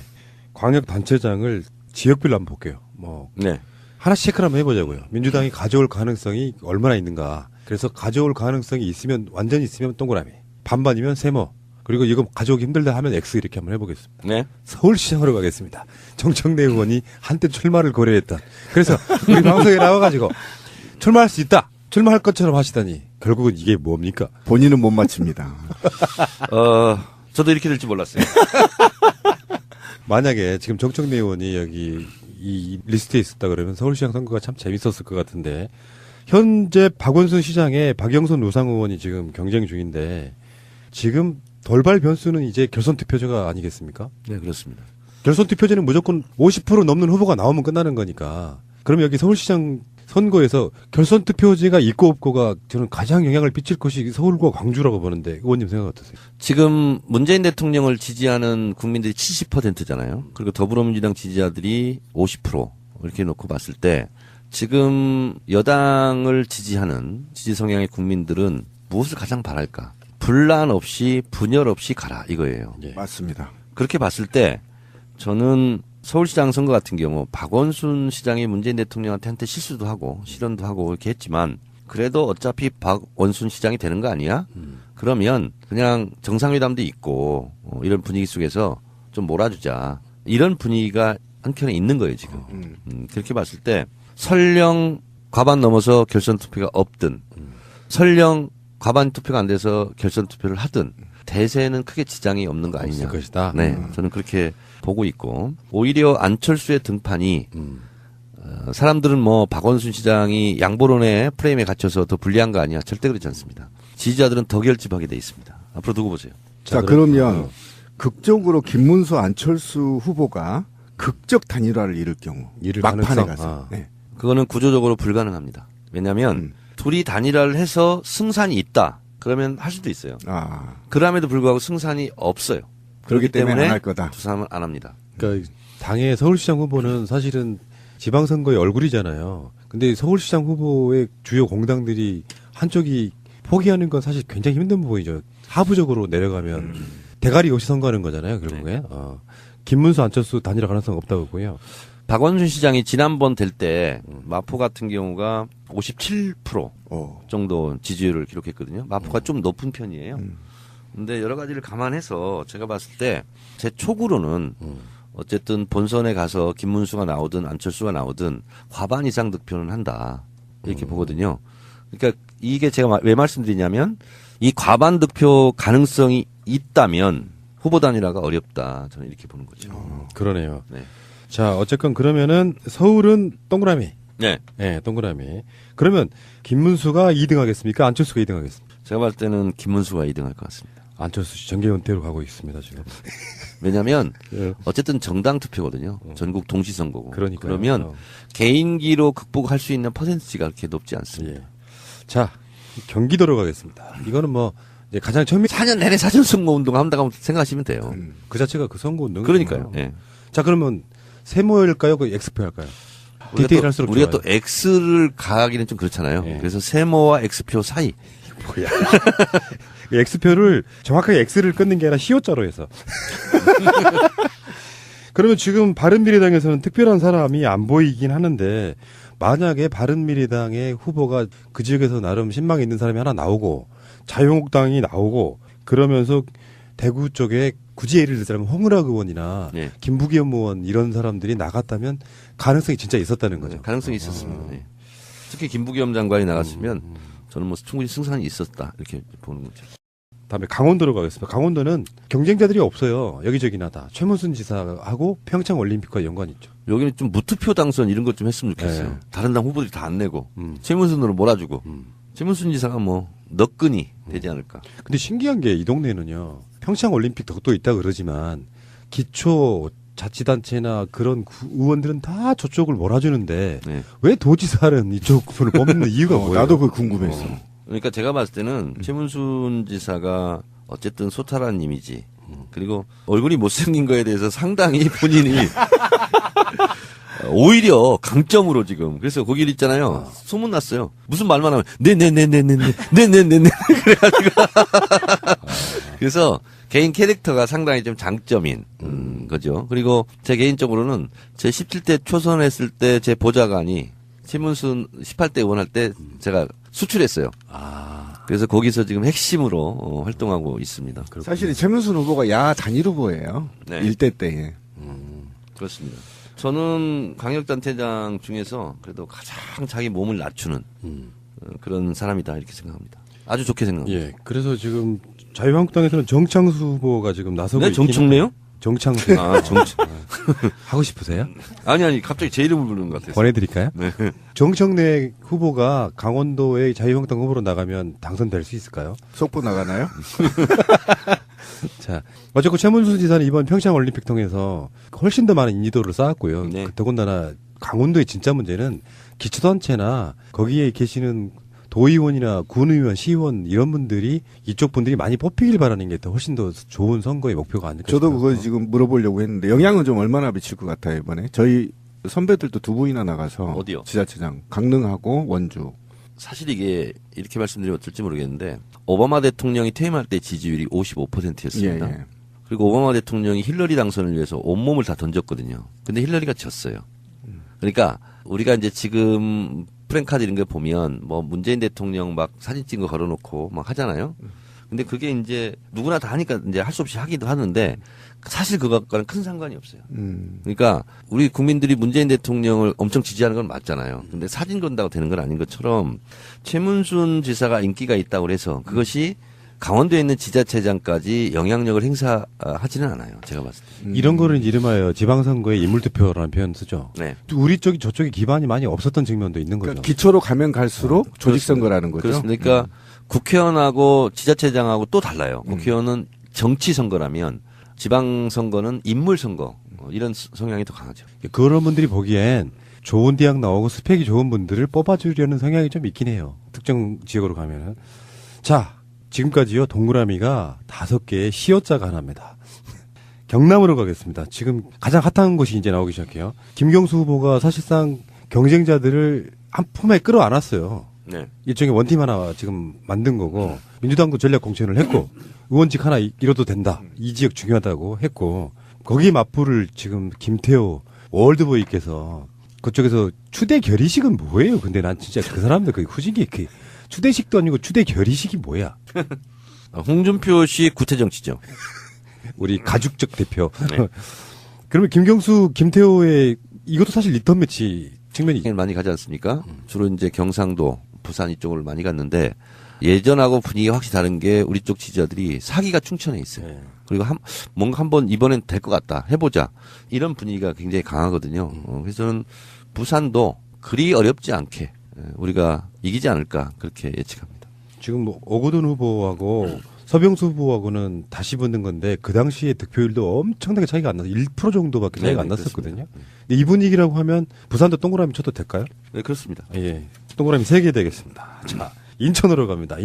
광역단체장을 지역별로 한번 볼게요. 뭐 네. 하나씩 체크를 한번 해보자고요. 민주당이 가져올 가능성이 얼마나 있는가. 그래서 가져올 가능성이 있으면 완전히 있으면 동그라미. 반반이면 세모. 그리고 이거 가져오기 힘들다 하면 X 이렇게 한번 해보겠습니다. 네. 서울시장으로 가겠습니다. 정청래 의원이 한때 출마를 고려했던. 그래서 우리 방송에 나와가지고 출마할 수 있다. 출마할 것처럼 하시다니 결국은 이게 뭡니까? 본인은 못 맞춥니다. 저도 이렇게 될지 몰랐어요. 만약에 지금 정청래 의원이 여기 이 리스트에 있었다 그러면 서울시장 선거가 참 재밌었을 것 같은데 현재 박원순 시장에 박영선 우상 의원이 지금 경쟁 중인데 지금 돌발 변수는 이제 결선 투표제가 아니겠습니까? 네, 그렇습니다. 결선 투표제는 무조건 50% 넘는 후보가 나오면 끝나는 거니까. 그럼 여기 서울시장 선거에서 결선 투표제가 있고 없고가 저는 가장 영향을 끼칠 것이 서울과 광주라고 보는데 의원님 생각 어떠세요? 지금 문재인 대통령을 지지하는 국민들이 70%잖아요. 그리고 더불어민주당 지지자들이 50% 이렇게 놓고 봤을 때 지금 여당을 지지하는 지지 성향의 국민들은 무엇을 가장 바랄까? 분란 없이 분열 없이 가라 이거예요. 예. 맞습니다. 그렇게 봤을 때 저는 서울시장 선거 같은 경우 박원순 시장이 문재인 대통령한테 한테 실수도 하고 실언도 하고 이렇게 했지만 그래도 어차피 박원순 시장이 되는 거 아니야? 그러면 그냥 정상회담도 있고 이런 분위기 속에서 좀 몰아주자. 이런 분위기가 한켠에 있는 거예요 지금. 그렇게 봤을 때 설령 과반 넘어서 결선 투표가 없든 설령 과반 투표가 안 돼서 결선 투표를 하든 대세는 크게 지장이 없는 거 아니냐. 없을 것이다. 네, 저는 그렇게 보고 있고 오히려 안철수의 등판이 사람들은 뭐 박원순 시장이 양보론의 프레임에 갇혀서 더 불리한 거 아니야. 절대 그렇지 않습니다. 지지자들은 더 결집하게 돼 있습니다. 앞으로 두고 보세요. 자, 그러면 극적으로 김문수 안철수 후보가 극적 단일화를 이룰 경우 이룰 막판에 가능성? 가서 네. 그거는 구조적으로 불가능합니다. 왜냐하면 둘이 단일화를 해서 승산이 있다. 그러면 할 수도 있어요. 아, 그럼에도 불구하고 승산이 없어요. 그렇기 때문에 안 할 거다. 두 사람은 안 합니다. 그러니까 당의 서울시장 후보는 사실은 지방선거의 얼굴이잖아요. 근데 서울시장 후보의 주요 공당들이 한쪽이 포기하는 건 사실 굉장히 힘든 부분이죠. 하부적으로 내려가면 대가리 없이 선거하는 거잖아요. 결국에. 김문수 안철수 단일화 가능성 없다고 보고요. 박원순 시장이 지난번 될 때 마포 같은 경우가 57% 정도 지지율을 기록했거든요. 마포가 좀 높은 편이에요. 근데 여러 가지를 감안해서 제가 봤을 때 제 촉으로는 어쨌든 본선에 가서 김문수가 나오든 안철수가 나오든 과반 이상 득표는 한다. 이렇게 보거든요. 그러니까 이게 제가 왜 말씀드리냐면 이 과반 득표 가능성이 있다면 후보 단일화가 어렵다. 저는 이렇게 보는 거죠. 그러네요. 네. 자, 어쨌건 그러면은 서울은 동그라미. 네. 네, 동그라미. 그러면 김문수가 2등 하겠습니까? 안철수가 2등 하겠습니까? 제가 봤을 때는 김문수가 2등할 것 같습니다. 안철수 씨 정계 은퇴로 가고 있습니다, 지금. 왜냐하면 예. 어쨌든 정당 투표거든요. 전국 동시선거고. 그러니까요. 그러면 개인기로 극복할 수 있는 퍼센티지가 그렇게 높지 않습니다. 예. 자, 경기도로 가겠습니다. 이거는 뭐 이제 가장 처음에 4년 내내 사전선거 운동 한다고 생각하시면 돼요. 그 자체가 그 선거 운동. 그러니까요. 예. 자, 그러면 세모일까요? 그 엑스표 할까요? 디테일할수록 우리가 좋아요. 또 X를 가하기는 좀 그렇잖아요. 예. 그래서 세모와 X표 사이. 뭐야? 이 X표를 정확하게 X를 끊는 게 아니라 시오자로 해서. 그러면 지금 바른미래당에서는 특별한 사람이 안 보이긴 하는데 만약에 바른미래당의 후보가 그 지역에서 나름 신망이 있는 사람이 하나 나오고 자유한국당이 나오고 그러면서 대구 쪽에 굳이 예를 들자면 홍은학 의원이나 예. 김부겸 의원 이런 사람들이 나갔다면 가능성이 진짜 있었다는 거죠. 가능성이 있었습니다. 예. 특히 김부겸 장관이 나갔으면 저는 뭐 충분히 승산이 있었다. 이렇게 보는 거죠. 다음에 강원도로 가겠습니다. 강원도는 경쟁자들이 없어요. 여기저기나 다. 최문순 지사하고 평창 올림픽과 연관이 있죠. 여기는 좀 무투표 당선 이런 것 좀 했으면 좋겠어요. 네. 다른 당 후보들이 다 안 내고 최문순으로 몰아주고 최문순 지사가 뭐 너끈이 되지 않을까. 근데 신기한 게 이 동네는요. 평창 올림픽 덕도 있다 그러지만 기초 자치단체나 그런 의원들은 다 저쪽을 몰아주는데 네. 왜 도지사는 이쪽 분을 뽑는 이유가 뭐예요? 나도 그거 궁금했어. 그러니까 제가 봤을 때는 최문순 지사가 어쨌든 소탈한 이미지 그리고 얼굴이 못생긴 거에 대해서 상당히 본인이 오히려 강점으로 지금 그래서 거기 있잖아요. 소문 났어요. 무슨 말만 하면 네네네네네네네네네 그래가지고 그래서 개인 캐릭터가 상당히 좀 장점인 거죠. 그리고 제 개인적으로는 제 17대 초선했을 때 제 보좌관이 최문순 18대 의원할 때 제가 수출했어요. 그래서 거기서 지금 핵심으로 활동하고 있습니다. 사실 최문순 후보가 야 단일 후보예요. 네. 일대 때에. 그렇습니다. 저는 광역단체장 중에서 그래도 가장 자기 몸을 낮추는 그런 사람이다 이렇게 생각합니다. 아주 좋게 생각합니다. 예. 그래서 지금 자유한국당에서는 정창수 후보가 지금 나서고 네, 있긴 정청래요? 한데. 정창수. 아, 하고 싶으세요? 아니 갑자기 제 이름을 부르는 것 같아서. 권해드릴까요? 네. 정청래 후보가 강원도의 자유한국당 후보로 나가면 당선될 수 있을까요? 속보 나가나요? 자, 어쨌건 최문수 지사는 이번 평창 올림픽 통해서 훨씬 더 많은 인지도를 쌓았고요. 네. 더군다나 강원도의 진짜 문제는 기초단체나 거기에 계시는 도의원이나 군의원, 시의원 이런 분들이 이쪽 분들이 많이 뽑히길 바라는 게 더 훨씬 더 좋은 선거의 목표가 아닐까 저도 싶어요. 그거 지금 물어보려고 했는데 영향은 좀 얼마나 미칠 것 같아요 이번에. 저희 선배들도 두 분이나 나가서 어디요? 지자체장 강릉하고 원주. 사실 이게 이렇게 말씀드리면 어떨지 모르겠는데 오바마 대통령이 퇴임할 때 지지율이 55%였습니다. 예, 예. 그리고 오바마 대통령이 힐러리 당선을 위해서 온몸을 다 던졌거든요. 근데 힐러리가 졌어요. 그러니까 우리가 이제 지금 프랭카드 이런 거 보면 뭐 문재인 대통령 막 사진 찍은 거 걸어놓고 막 하잖아요. 근데 그게 이제 누구나 다 하니까 이제 할 수 없이 하기도 하는데 사실 그것과는 큰 상관이 없어요. 그러니까 우리 국민들이 문재인 대통령을 엄청 지지하는 건 맞잖아요. 근데 사진 건다고 되는 건 아닌 것처럼 최문순 지사가 인기가 있다고 해서 그것이 강원도에 있는 지자체장까지 영향력을 행사하지는 않아요. 제가 봤을 때. 이런 거를 이름하여 지방선거의 인물투표라는 표현 쓰죠. 네. 우리 쪽이 저쪽에 기반이 많이 없었던 측면도 있는 거죠. 그러니까 기초로 가면 갈수록 조직선거라는 거죠. 그렇습니다. 그러니까 국회의원하고 지자체장하고 또 달라요. 국회의원은 정치 선거라면 지방선거는 인물 선거 이런 성향이 더 강하죠. 그런 분들이 보기엔 좋은 대학 나오고 스펙이 좋은 분들을 뽑아주려는 성향이 좀 있긴 해요. 특정 지역으로 가면은. 자, 지금까지요, 동그라미가 5개의 시어자가 하나입니다. 경남으로 가겠습니다. 지금 가장 핫한 곳이 이제 나오기 시작해요. 김경수 후보가 사실상 경쟁자들을 한 품에 끌어안았어요. 네. 일종의 원팀 하나 지금 만든 거고, 민주당도 전략 공천을 했고, 의원직 하나 이뤄도 된다. 이 지역 중요하다고 했고, 거기에 맞불을 지금 김태호 월드보이께서 그쪽에서 추대 결의식은 뭐예요? 근데 난 진짜 그 사람들 그 후진기 그 추대식도 아니고 추대 결의식이 뭐야? 홍준표 씨 구태정치죠. 우리 가죽적 대표. 네. 그러면 김경수, 김태호의 이것도 사실 리턴 매치 측면이 많이 가지 않습니까? 주로 이제 경상도, 부산 이쪽을 많이 갔는데 예전하고 분위기가 확실히 다른 게 우리 쪽 지지자들이 사기가 충천해 있어요. 네. 그리고 뭔가 한번 이번엔 될 것 같다. 해보자. 이런 분위기가 굉장히 강하거든요. 그래서 저는 부산도 그리 어렵지 않게 우리가 이기지 않을까 그렇게 예측합니다. 지금 뭐 오거돈 후보하고 서병수 후보하고는 다시 붙는 건데 그 당시에 득표율도 엄청나게 차이가 안 나서 1% 정도밖에 차이가 안 났었거든요. 근데 이 분위기라고 하면 부산도 동그라미 쳐도 될까요? 네, 그렇습니다. 예. 동그라미 3개 되겠습니다. 자, 인천으로 갑니다.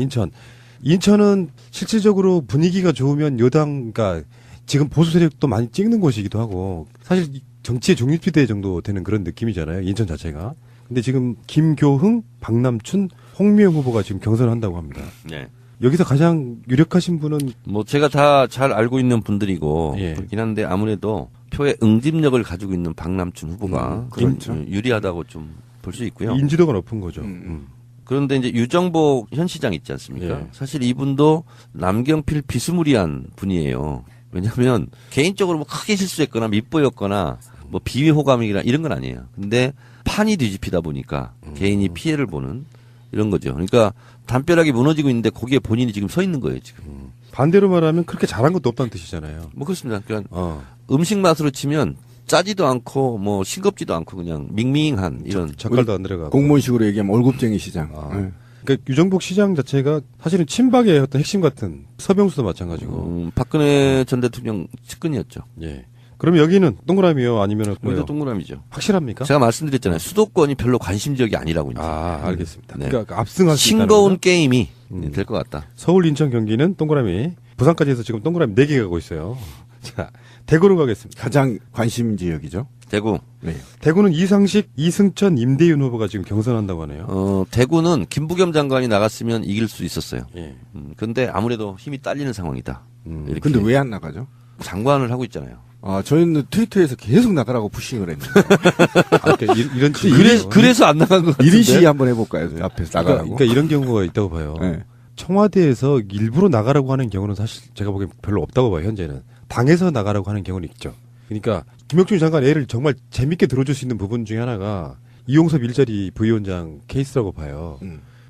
인천은 실질적으로 분위기가 좋으면 여당, 그러니까 지금 보수 세력도 많이 찍는 곳이기도 하고 사실 정치의 중립지대 정도 되는 그런 느낌이잖아요. 인천 자체가. 근데 지금 김교흥, 박남춘, 홍미영 후보가 지금 경선한다고 합니다. 네. 여기서 가장 유력하신 분은 뭐 제가 다 잘 알고 있는 분들이고 예. 그렇긴 한데 아무래도 표의 응집력을 가지고 있는 박남춘 후보가 그렇죠. 유리하다고 좀 볼 수 있고요. 인지도가 높은 거죠. 그런데 이제 유정복 현 시장 있지 않습니까? 예. 사실 이분도 남경필 비스무리한 분이에요. 왜냐하면 개인적으로 뭐 크게 실수했거나 밉보였거나 뭐 비위 호감이나 이런 건 아니에요. 근데 판이 뒤집히다 보니까 개인이 피해를 보는 이런 거죠. 그러니까 담벼락이 무너지고 있는데 거기에 본인이 지금 서 있는 거예요, 지금. 반대로 말하면 그렇게 잘한 것도 없다는 뜻이잖아요. 뭐 그렇습니다. 그러니까 음식 맛으로 치면 짜지도 않고 뭐 싱겁지도 않고 그냥 밍밍한 이런. 젓갈도 안 들어가고. 공무원식으로 얘기하면 월급쟁이 시장. 네. 그러니까 유정복 시장 자체가 사실은 친박의 어떤 핵심 같은 서병수도 마찬가지고. 박근혜 전 대통령 측근이었죠. 예. 그럼 여기는 동그라미요? 아니면 뭐요? 여기도 동그라미죠. 확실합니까? 제가 말씀드렸잖아요. 수도권이 별로 관심 지역이 아니라고 이제. 아, 알겠습니다. 네. 그러니까 압승할 수 있다는 싱거운 거죠? 게임이 될 것 같다. 서울, 인천, 경기는 동그라미. 부산까지 해서 지금 동그라미 4개 가고 있어요. 자, 대구로 가겠습니다. 가장 관심 지역이죠. 대구. 네. 대구는 이상식, 이승천, 임대윤 후보가 지금 경선한다고 하네요. 대구는 김부겸 장관이 나갔으면 이길 수 있었어요. 예. 근데 아무래도 힘이 딸리는 상황이다. 이렇게 근데 왜 안 나가죠? 장관을 하고 있잖아요. 아, 저희는 트위터에서 계속 나가라고 푸싱을 했는데. 그러니까 이런 식으로. 그래서 안 나간 것 같은데. 1위 시위 한번 해볼까요? 앞에서 나가라고. 그러니까 이런 경우가 있다고 봐요. 네. 청와대에서 일부러 나가라고 하는 경우는 사실 제가 보기엔 별로 없다고 봐요, 현재는. 당에서 나가라고 하는 경우는 있죠. 그러니까 김혁준 장관 애를 정말 재밌게 들어줄 수 있는 부분 중에 하나가 이용섭 일자리 부위원장 케이스라고 봐요.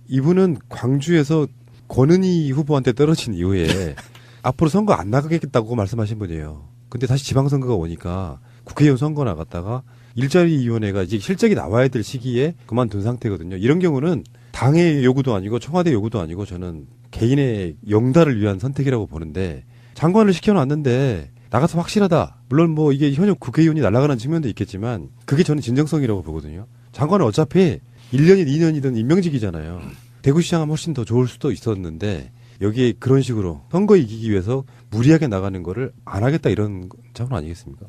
이분은 광주에서 권은희 후보한테 떨어진 이후에 앞으로 선거 안 나가겠다고 말씀하신 분이에요. 근데 다시 지방선거가 오니까 국회의원 선거 나갔다가 일자리위원회가 이제 실적이 나와야 될 시기에 그만둔 상태거든요. 이런 경우는 당의 요구도 아니고 청와대 요구도 아니고 저는 개인의 영달을 위한 선택이라고 보는데 장관을 시켜놨는데 나가서 확실하다. 물론 뭐 이게 현역 국회의원이 날아가는 측면도 있겠지만 그게 저는 진정성이라고 보거든요. 장관은 어차피 1년이든 2년이든 임명직이잖아요. 대구시장하면 훨씬 더 좋을 수도 있었는데 여기에 그런 식으로 선거 이기기 위해서 무리하게 나가는 거를 안 하겠다 이런 차원 아니겠습니까?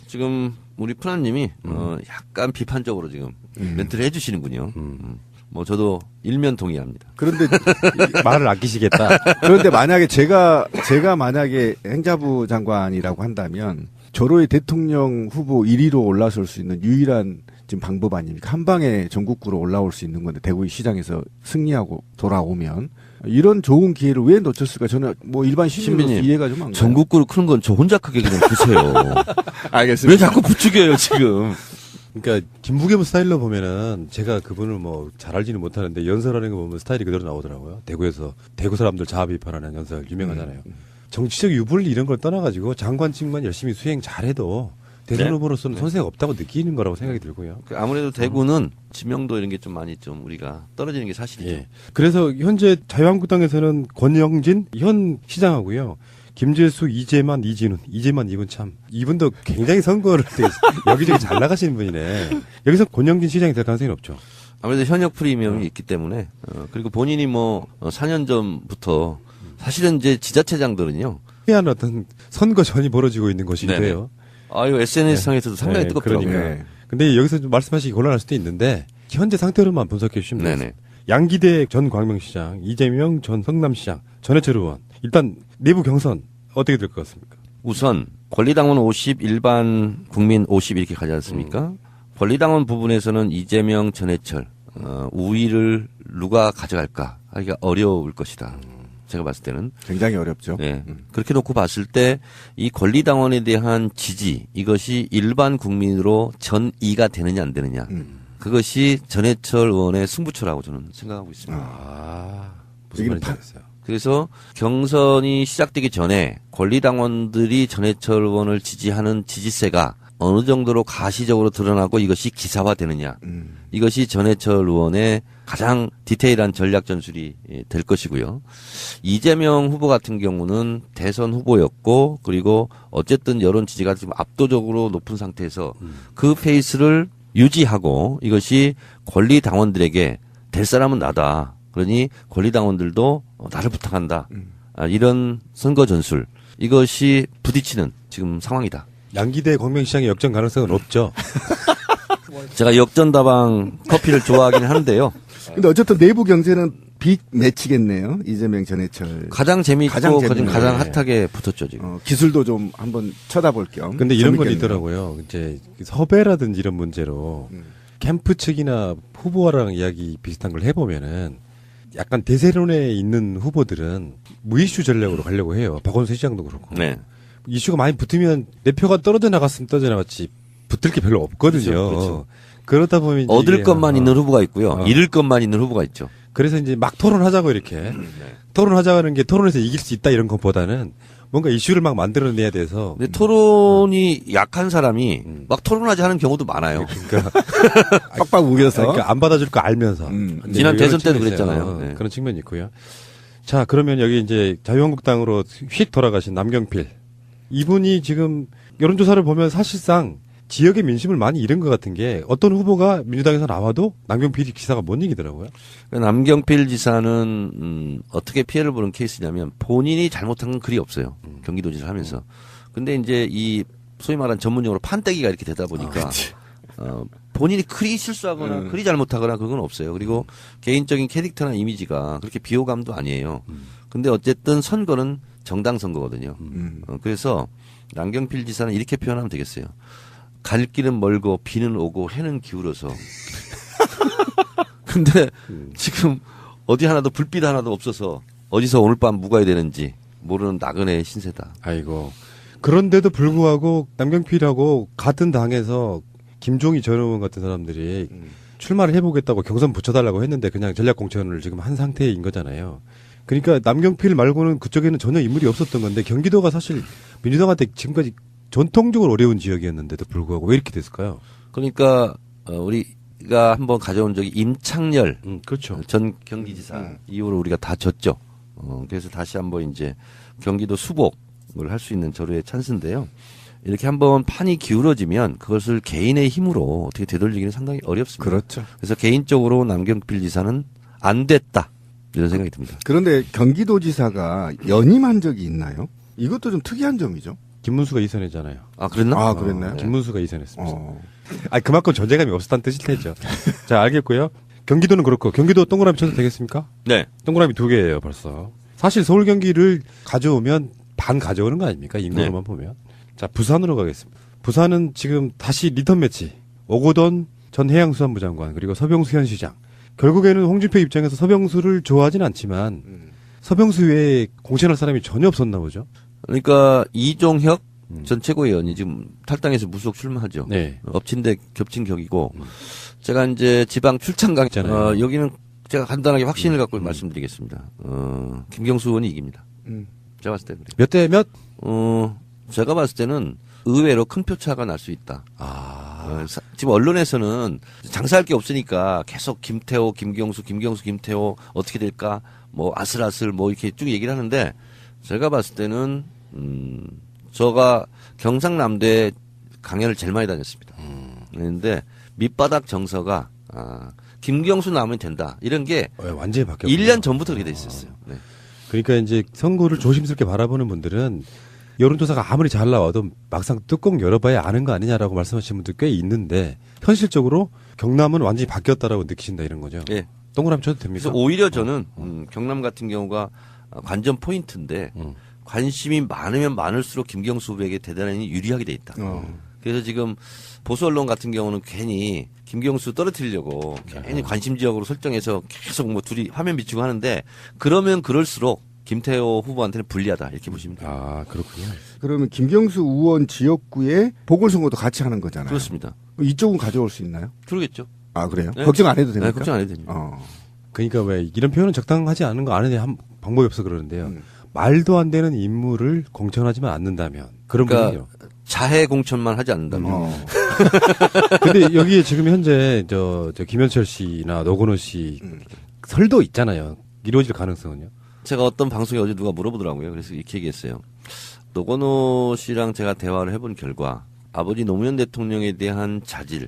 지금 우리 푸나님이 약간 비판적으로 지금 멘트를 해주시는군요. 뭐 저도 일면 동의합니다. 그런데 말을 아끼시겠다. 그런데 만약에 제가 만약에 행자부 장관이라고 한다면 저로의 대통령 후보 1위로 올라설 수 있는 유일한 지금 방법 아닙니까? 한 방에 전국구로 올라올 수 있는 건데 대구 시장에서 승리하고 돌아오면 이런 좋은 기회를 왜 놓쳤을까? 저는 뭐 일반 시민으로 신민님, 이해가 좀 안 가요. 전국구를 크는 건 저 혼자 크게 그냥 드세요. 알겠습니다. 왜 자꾸 부추겨요 지금? 그러니까 김부겸 스타일로 보면은 제가 그분을 뭐 잘 알지는 못하는데 연설하는 거 보면 스타일이 그대로 나오더라고요. 대구에서 대구 사람들 자아 비판하는 연설 유명하잖아요. 정치적 유불리 이런 걸 떠나가지고 장관직만 열심히 수행 잘해도 대선 네. 후보로서는 손색 없다고 느끼는 거라고 생각이 들고요. 아무래도 대구는 지명도 이런 게 좀 많이 좀 우리가 떨어지는 게 사실이죠. 예. 그래서 현재 자유한국당에서는 권영진 현 시장하고요. 김재수, 이재만, 이분 참 이분도 굉장히 선거를 되게 여기저기 잘 나가시는 분이네. 여기서 권영진 시장이 될 가능성이 없죠. 아무래도 현역 프리미엄이 있기 때문에 그리고 본인이 뭐 4년 전부터 사실은 이제 지자체장들은요. 희한 어떤 선거 전이 벌어지고 있는 것인데요. 아유 SNS상에서도 상당히 뜨겁더라고요. 그러니까. 네. 근데 여기서 좀 말씀하시기 곤란할 수도 있는데 현재 상태로만 분석해 주시면 네네. 됩니다. 양기대 전 광명시장, 이재명 전 성남시장, 전해철 의원. 일단 내부 경선 어떻게 될 것 같습니까? 우선 권리당원 50, 일반 국민 50 이렇게 가지 않습니까? 권리당원 부분에서는 이재명, 전해철 우위를 누가 가져갈까 하기가 어려울 것이다. 제가 봤을 때는. 굉장히 어렵죠. 네. 그렇게 놓고 봤을 때 이 권리당원에 대한 지지 이것이 일반 국민으로 전이가 되느냐 안 되느냐 그것이 전해철 의원의 승부처라고 저는 생각하고 있습니다. 무슨 여기는 말인지 알겠어요. 그래서 경선이 시작되기 전에 권리당원들이 전해철 의원을 지지하는 지지세가 어느 정도로 가시적으로 드러나고 이것이 기사화되느냐. 이것이 전해철 의원의 가장 디테일한 전략 전술이 될 것이고요. 이재명 후보 같은 경우는 대선 후보였고 그리고 어쨌든 여론 지지가 지금 압도적으로 높은 상태에서 그 페이스를 유지하고 이것이 권리당원들에게 될 사람은 나다. 그러니 권리당원들도 나를 부탁한다. 이런 선거 전술. 이것이 부딪히는 지금 상황이다. 양기대 광명시장의 역전 가능성은 없죠. 제가 역전다방 커피를 좋아하긴 하는데요. 근데 어쨌든 내부 경제는 빅 매치겠네요. 이재명 전해철. 가장 재미있고 가장 재밌는 가장 네. 핫하게 붙었죠 지금. 기술도 좀 한번 쳐다볼 겸. 근데 이런 건 재밌겠네요. 있더라고요. 이제 섭외라든지 이런 문제로 캠프 측이나 후보와랑 이야기 비슷한 걸 해보면은 약간 대세론에 있는 후보들은 무이슈 전략으로 가려고 해요. 박원순 시장도 그렇고. 네. 이슈가 많이 붙으면 내 표가 떨어져 나갔으면 떨어져 나갔지 붙을 게 별로 없거든요. 그렇죠. 그러다 보면 이제 얻을 것만 어, 있는 후보가 있고요. 잃을 것만 있는 후보가 있죠. 그래서 이제 막 토론하자고 이렇게 토론하자는 게 토론에서 이길 수 있다 이런 것보다는 뭔가 이슈를 막 만들어내야 돼서 근데 토론이 약한 사람이 막 토론하지 않은 경우도 많아요. 빡빡 우겨서. 그러니까 안 받아줄 거 알면서 근데 지난 이런 대선 때도 측면이 있어요. 그랬잖아요. 네. 그런 측면이 있고요. 자 그러면 여기 이제 자유한국당으로 휙 돌아가신 남경필 이분이 지금 여론조사를 보면 사실상 지역의 민심을 많이 잃은 것 같은 게 어떤 후보가 민주당에서 나와도 남경필 기사가 못 이기더라고요. 남경필 지사는 어떻게 피해를 보는 케이스냐면 본인이 잘못한 건 그리 없어요. 경기도지사를 하면서. 근데 이제 이 소위 말하는 전문용어로 판때기가 이렇게 되다 보니까 본인이 그리 실수하거나 그리 잘못하거나 그건 없어요. 그리고 개인적인 캐릭터나 이미지가 그렇게 비호감도 아니에요. 근데 어쨌든 선거는 정당 선거거든요. 그래서 남경필 지사는 이렇게 표현하면 되겠어요. 갈 길은 멀고 비는 오고 해는 기울어서. 근데 지금 어디 하나도 불빛 하나도 없어서 어디서 오늘 밤 묵어야 되는지 모르는 나그네의 신세다. 아이고. 그런데도 불구하고 남경필하고 같은 당에서 김종희 전 의원 같은 사람들이 출마를 해보겠다고 경선 붙여달라고 했는데 그냥 전략 공천을 지금 한 상태인 거잖아요. 그러니까 남경필 말고는 그쪽에는 전혀 인물이 없었던 건데 경기도가 사실 민주당한테 지금까지 전통적으로 어려운 지역이었는데도 불구하고 왜 이렇게 됐을까요? 그러니까 우리가 한번 가져온 적이 임창열 그렇죠. 전 경기지사 이후로 우리가 다 졌죠. 그래서 다시 한번 이제 경기도 수복을 할 수 있는 저로의 찬스인데요. 이렇게 한번 판이 기울어지면 그것을 개인의 힘으로 어떻게 되돌리기는 상당히 어렵습니다. 그렇죠. 그래서 개인적으로 남경필 지사는 안 됐다 이런 생각이 듭니다. 그런데 경기도지사가 연임한 적이 있나요? 이것도 좀 특이한 점이죠. 김문수가 이선했잖아요. 아, 그랬나? 아, 그랬나요? 김문수가 이선했습니다. 어. 그만큼 존재감이 없었다는 뜻일 테죠. 자, 알겠고요. 경기도는 그렇고 경기도 동그라미 쳐도 되겠습니까? 네. 동그라미 2개예요, 벌써. 사실 서울 경기를 가져오면 반 가져오는 거 아닙니까? 인구로만 보면. 자, 부산으로 가겠습니다. 부산은 지금 다시 리턴 매치. 오고돈 전 해양수산부 장관 그리고 서병수 현 시장. 결국에는 홍준표 입장에서 서병수를 좋아하진 않지만 서병수 외에 공천할 사람이 전혀 없었나 보죠. 그러니까 이종혁 전 최고위원이 지금 탈당해서 무소속 출마하죠. 네. 엎친 데 겹친 격이고 제가 이제 지방 출장 있잖아요. 여기는 제가 간단하게 확신을 갖고 말씀드리겠습니다. 김경수 의원이 이깁니다. 제가 봤을 때 그래요. 몇 대 몇? 제가 봤을 때는 의외로 큰 표차가 날 수 있다. 지금 언론에서는 장사할 게 없으니까 계속 김태호, 김경수, 김태호 어떻게 될까? 뭐 아슬아슬 뭐 이렇게 쭉 얘기를 하는데 제가 봤을 때는 저가 경상남도에 강연을 제일 많이 다녔습니다. 그런데 밑바닥 정서가 김경수 나오면 된다. 이런 게 완전히 바뀌었고 1년 전부터 그렇게 돼 있었어요. 네. 그러니까 이제 선거를 조심스럽게 바라보는 분들은 여론조사가 아무리 잘 나와도 막상 뚜껑 열어봐야 아는 거 아니냐라고 말씀하시는 분들 꽤 있는데 현실적으로 경남은 완전히 바뀌었다라고 느끼신다 이런 거죠. 예. 동그라미 쳐도 됩니까? 그래서 오히려 저는 경남 같은 경우가 관전 포인트인데 관심이 많으면 많을수록 김경수 후보에게 대단히 유리하게 돼 있다. 그래서 지금 보수 언론 같은 경우는 괜히 김경수 떨어뜨리려고 괜히 관심 지역으로 설정해서 계속 뭐 둘이 화면 비추고 하는데 그러면 그럴수록 김태호 후보한테는 불리하다 이렇게 보시면 돼요. 아, 그렇군요. 그러면 김경수 의원 지역구에 보궐선거도 같이 하는 거잖아요. 그렇습니다. 이쪽은 가져올 수 있나요? 그러겠죠. 아, 그래요? 네. 걱정 안 해도 됩니까? 네, 걱정 안 해도 됩니다. 그러니까 왜 이런 표현은 적당하지 않은 거 아는데 한 방법이 없어 그러는데요. 말도 안 되는 인물을 공천하지만 않는다면 그런 그러니까 분이요. 자해 공천만 하지 않는다면. 근데 여기에 지금 현재 저 김현철 씨나 노건호 씨 설도 있잖아요. 이루어질 가능성은요. 제가 어떤 방송에 어제 누가 물어보더라고요. 그래서 이렇게 얘기했어요. 노건호 씨랑 제가 대화를 해본 결과 아버지 노무현 대통령에 대한 자질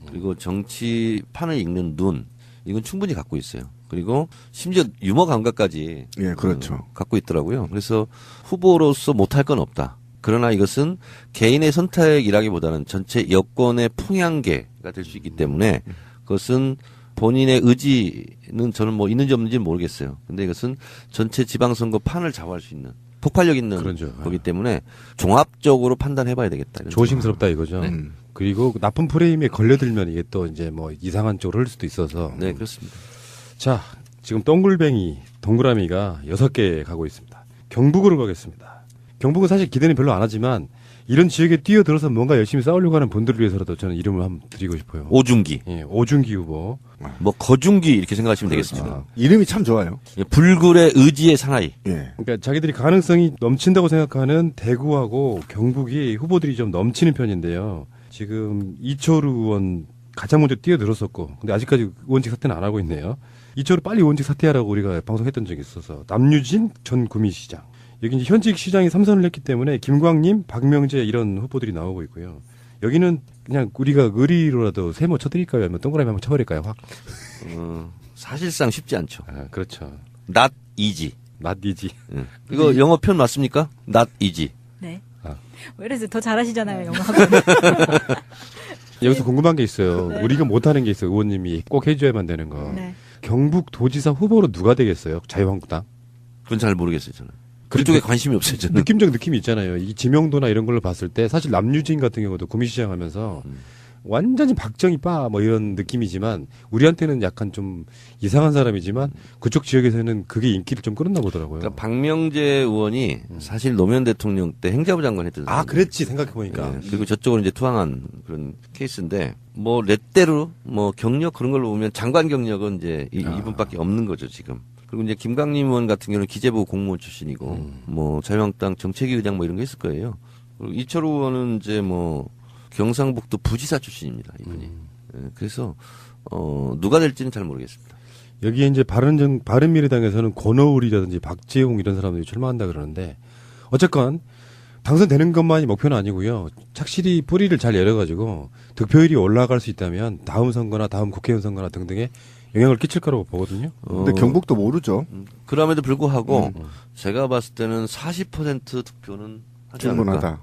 그리고 정치판을 읽는 눈 이건 충분히 갖고 있어요. 그리고 심지어 유머 감각까지 예, 그렇죠. 갖고 있더라고요. 그래서 후보로서 못할 건 없다. 그러나 이것은 개인의 선택이라기보다는 전체 여권의 풍향계가 될 수 있기 때문에 그것은 본인의 의지는 저는 뭐 있는지 없는지는 모르겠어요. 근데 이것은 전체 지방선거 판을 좌우할 수 있는 폭발력 있는 그렇죠. 거기 때문에 종합적으로 판단해봐야 되겠다. 이런 조심스럽다 이거죠. 네. 그리고 나쁜 프레임에 걸려들면 이게 또 이제 뭐 이상한 쪽으로 흘 수도 있어서. 네, 그렇습니다. 자, 지금 동그라미가 6개 가고 있습니다. 경북으로 가겠습니다. 경북은 사실 기대는 별로 안 하지만 이런 지역에 뛰어들어서 뭔가 열심히 싸우려고 하는 분들을 위해서라도 저는 이름을 한번 드리고 싶어요. 오중기, 예, 오준기 후보. 뭐 거중기 이렇게 생각하시면 되겠습니다. 이름이 참 좋아요. 예, 불굴의 의지의 사나이. 예. 그러니까 자기들이 가능성이 넘친다고 생각하는 대구하고 경북이 후보들이 좀 넘치는 편인데요. 지금 이철우 의원 가장 먼저 뛰어들었었고, 근데 아직까지 의원직 사퇴는 안 하고 있네요. 이철우 빨리 의원직 사퇴하라고 우리가 방송했던 적이 있어서 남유진 전 구미시장. 여기 이제 현직 시장이 3선을 했기 때문에 김광림, 박명재 이런 후보들이 나오고 있고요. 여기는 그냥 우리가 의리로라도 세모 쳐드릴까요? 아니면 동그라미 한번 쳐버릴까요? 확. 사실상 쉽지 않죠. 아, 그렇죠. Not easy. 낫이지. 이거 영어 표현 맞습니까? Not easy. 네. 아. 그래서 더 잘하시잖아요, 영어. 여기서 궁금한 게 있어요. 네. 우리가 못하는 게 있어요. 의원님이 꼭 해줘야만 되는 거. 네. 경북 도지사 후보로 누가 되겠어요? 자유한국당? 그건 잘 모르겠어요, 저는. 그쪽에 관심이 없어요, 저는. 느낌적 느낌이 있잖아요. 이 지명도나 이런 걸로 봤을 때 사실 남유진 같은 경우도 구미시장 하면서 완전히 박정희 빠 뭐 이런 느낌이지만 우리한테는 약간 좀 이상한 사람이지만 그쪽 지역에서는 그게 인기를 좀 끌었나 보더라고요. 그러니까 박명재 의원이 사실 노무현 대통령 때 행자부 장관 했던 아, 사람이에요. 그랬지 생각해보니까. 네, 그리고 저쪽으로 이제 투항한 그런 케이스인데 뭐 렛대로 뭐 경력 그런 걸로 보면 장관 경력은 이제 이분밖에 없는 거죠 지금. 그리고 이제 김강림 의원 같은 경우는 기재부 공무원 출신이고 뭐 자유한국당 정책위 의장 뭐 이런 거 했을 거예요. 그리고 이철우 의원은 이제 뭐 경상북도 부지사 출신입니다 이분이. 네, 그래서 누가 될지는 잘 모르겠습니다. 여기에 이제 바른미래당에서는 권오울이라든지 박재홍 이런 사람들이 출마한다 그러는데 어쨌건 당선되는 것만이 목표는 아니고요. 착실히 뿌리를 잘 내려가지고 득표율이 올라갈 수 있다면 다음 선거나 다음 국회의원 선거나 등등에 영향을 끼칠 거라고 보거든요. 근데 경북도 모르죠. 그럼에도 불구하고 제가 봤을 때는 40% 득표는 하지 않을까. 충분하다.